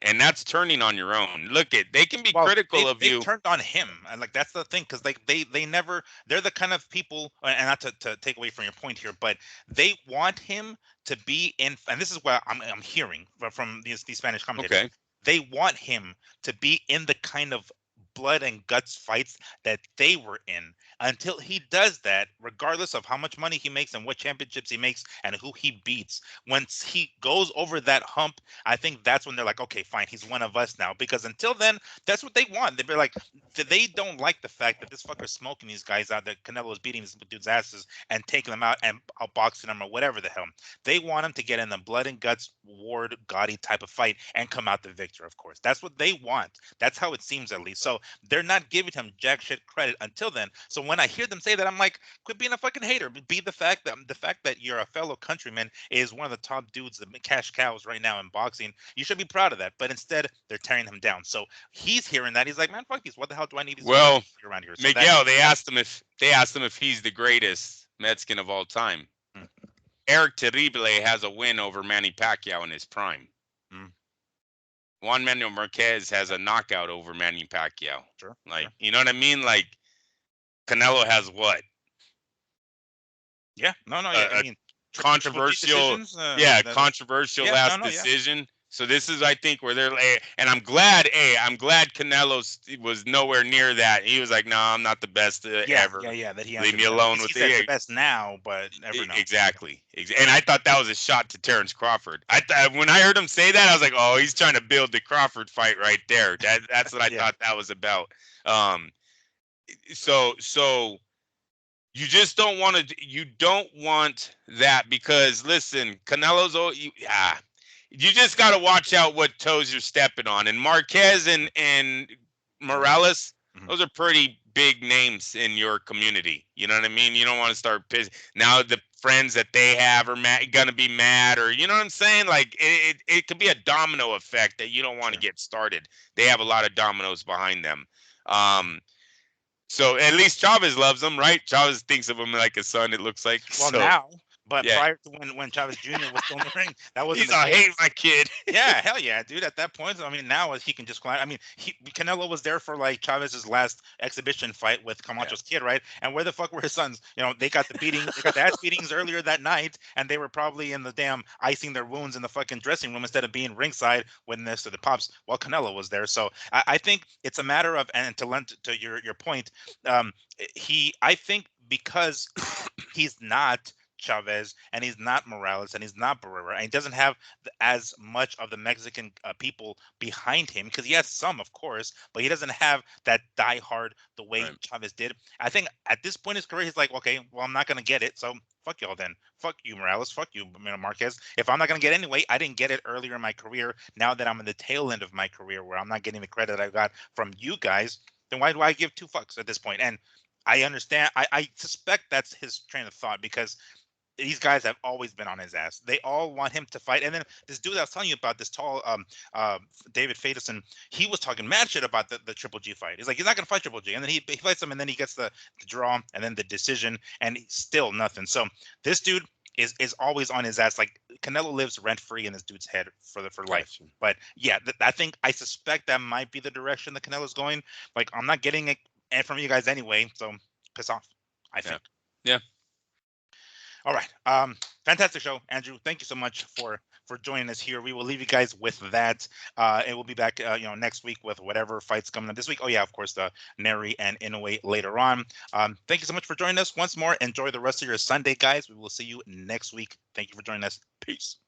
and that's turning on your own. Look, they can be critical of you. They turned on him, and like that's the thing, because they never. They're the kind of people, and not to take away from your point here, but they want him to be in, and this is what I'm hearing from these Spanish commentators. Okay. They want him to be in the kind of blood and guts fights that they were in. Until he does that, regardless of how much money he makes and what championships he makes and who he beats, once he goes over that hump, I think that's when they're like, okay, fine, he's one of us now. Because until then, that's what they want. They'd be like, they don't like the fact that this fucker's smoking these guys out, that Canelo is beating these dudes' asses and taking them out and outboxing them or whatever the hell. They want him to get in the blood and guts, Ward, Gotti type of fight and come out the victor, of course. That's what they want. That's how it seems, at least. So they're not giving him jack shit credit until then. So when I hear them say that, I'm like, quit being a fucking hater. Be the fact that you're a fellow countryman is one of the top dudes, the cash cows right now in boxing. You should be proud of that. But instead, they're tearing him down. So he's hearing that. He's like, man, fuck these. What the hell do I need these Well, around here? So Miguel, they asked him if he's the greatest Mexican of all time. Mm. Eric Terrible has a win over Manny Pacquiao in his prime. Mm. Juan Manuel Marquez has a knockout over Manny Pacquiao. Sure. Like, you know what I mean? Like, Canelo has what? Yeah. No. Yeah. I mean, controversial. Controversial last decision. Yeah. So this is, I think, where they're like, and I'm glad Canelo was nowhere near that. He was like, no, I'm not the best ever. Yeah. That he leave me alone with the best now, but never know. Exactly. And I thought that was a shot to Terrence Crawford. When I heard him say that, I was like, oh, he's trying to build the Crawford fight right there. That's what I thought that was about. So you just don't want to. You don't want that because listen, Canelo's. You just got to watch out what toes you're stepping on. And Marquez and Morales, those are pretty big names in your community. You know what I mean? You don't want to start pissing. Now the friends that they have are going to be mad, or you know what I'm saying? Like it could be a domino effect that you don't want to get started. They have a lot of dominoes behind them. So at least Chavez loves him, right? Chavez thinks of him like a son, it looks like. Well, so, now. But prior to when Chavez Jr. was still in the ring, that was I hate my kid. Yeah, hell yeah, dude. At that point, I mean, now he can just climb. I mean, Canelo was there for like Chavez's last exhibition fight with Camacho's kid, right? And where the fuck were his sons? You know, they got the ass beatings earlier that night, and they were probably in the damn icing their wounds in the fucking dressing room instead of being ringside when this to the pops while Canelo was there. So I think it's a matter of, and to lend to your point, I think because he's not Chavez and he's not Morales and he's not Barrera and he doesn't have as much of the Mexican people behind him, because he has some, of course, but he doesn't have that diehard the way Chavez did. I think at this point in his career, he's like, okay, well, I'm not going to get it, so fuck y'all then. Fuck you, Morales. Fuck you, Marquez. If I'm not going to get it anyway, I didn't get it earlier in my career. Now that I'm in the tail end of my career where I'm not getting the credit I got from you guys, then why do I give two fucks at this point? And I understand. I suspect that's his train of thought, because these guys have always been on his ass. They all want him to fight. And then this dude I was telling you about, this tall David Faderson, he was talking mad shit about the Triple G fight. He's like, he's not going to fight Triple G. And then he fights him, and then he gets the draw, and then the decision, and still nothing. So this dude is always on his ass. Like, Canelo lives rent-free in this dude's head for life. But yeah, I suspect that might be the direction that Canelo's going. Like, I'm not getting it from you guys anyway, so piss off, I think. Yeah. All right. Fantastic show, Andrew. Thank you so much for joining us here. We will leave you guys with that. And we'll be back, next week with whatever fights coming up this week. Oh yeah, of course, the Neri and Inoue later on. Thank you so much for joining us once more. Enjoy the rest of your Sunday, guys. We will see you next week. Thank you for joining us. Peace.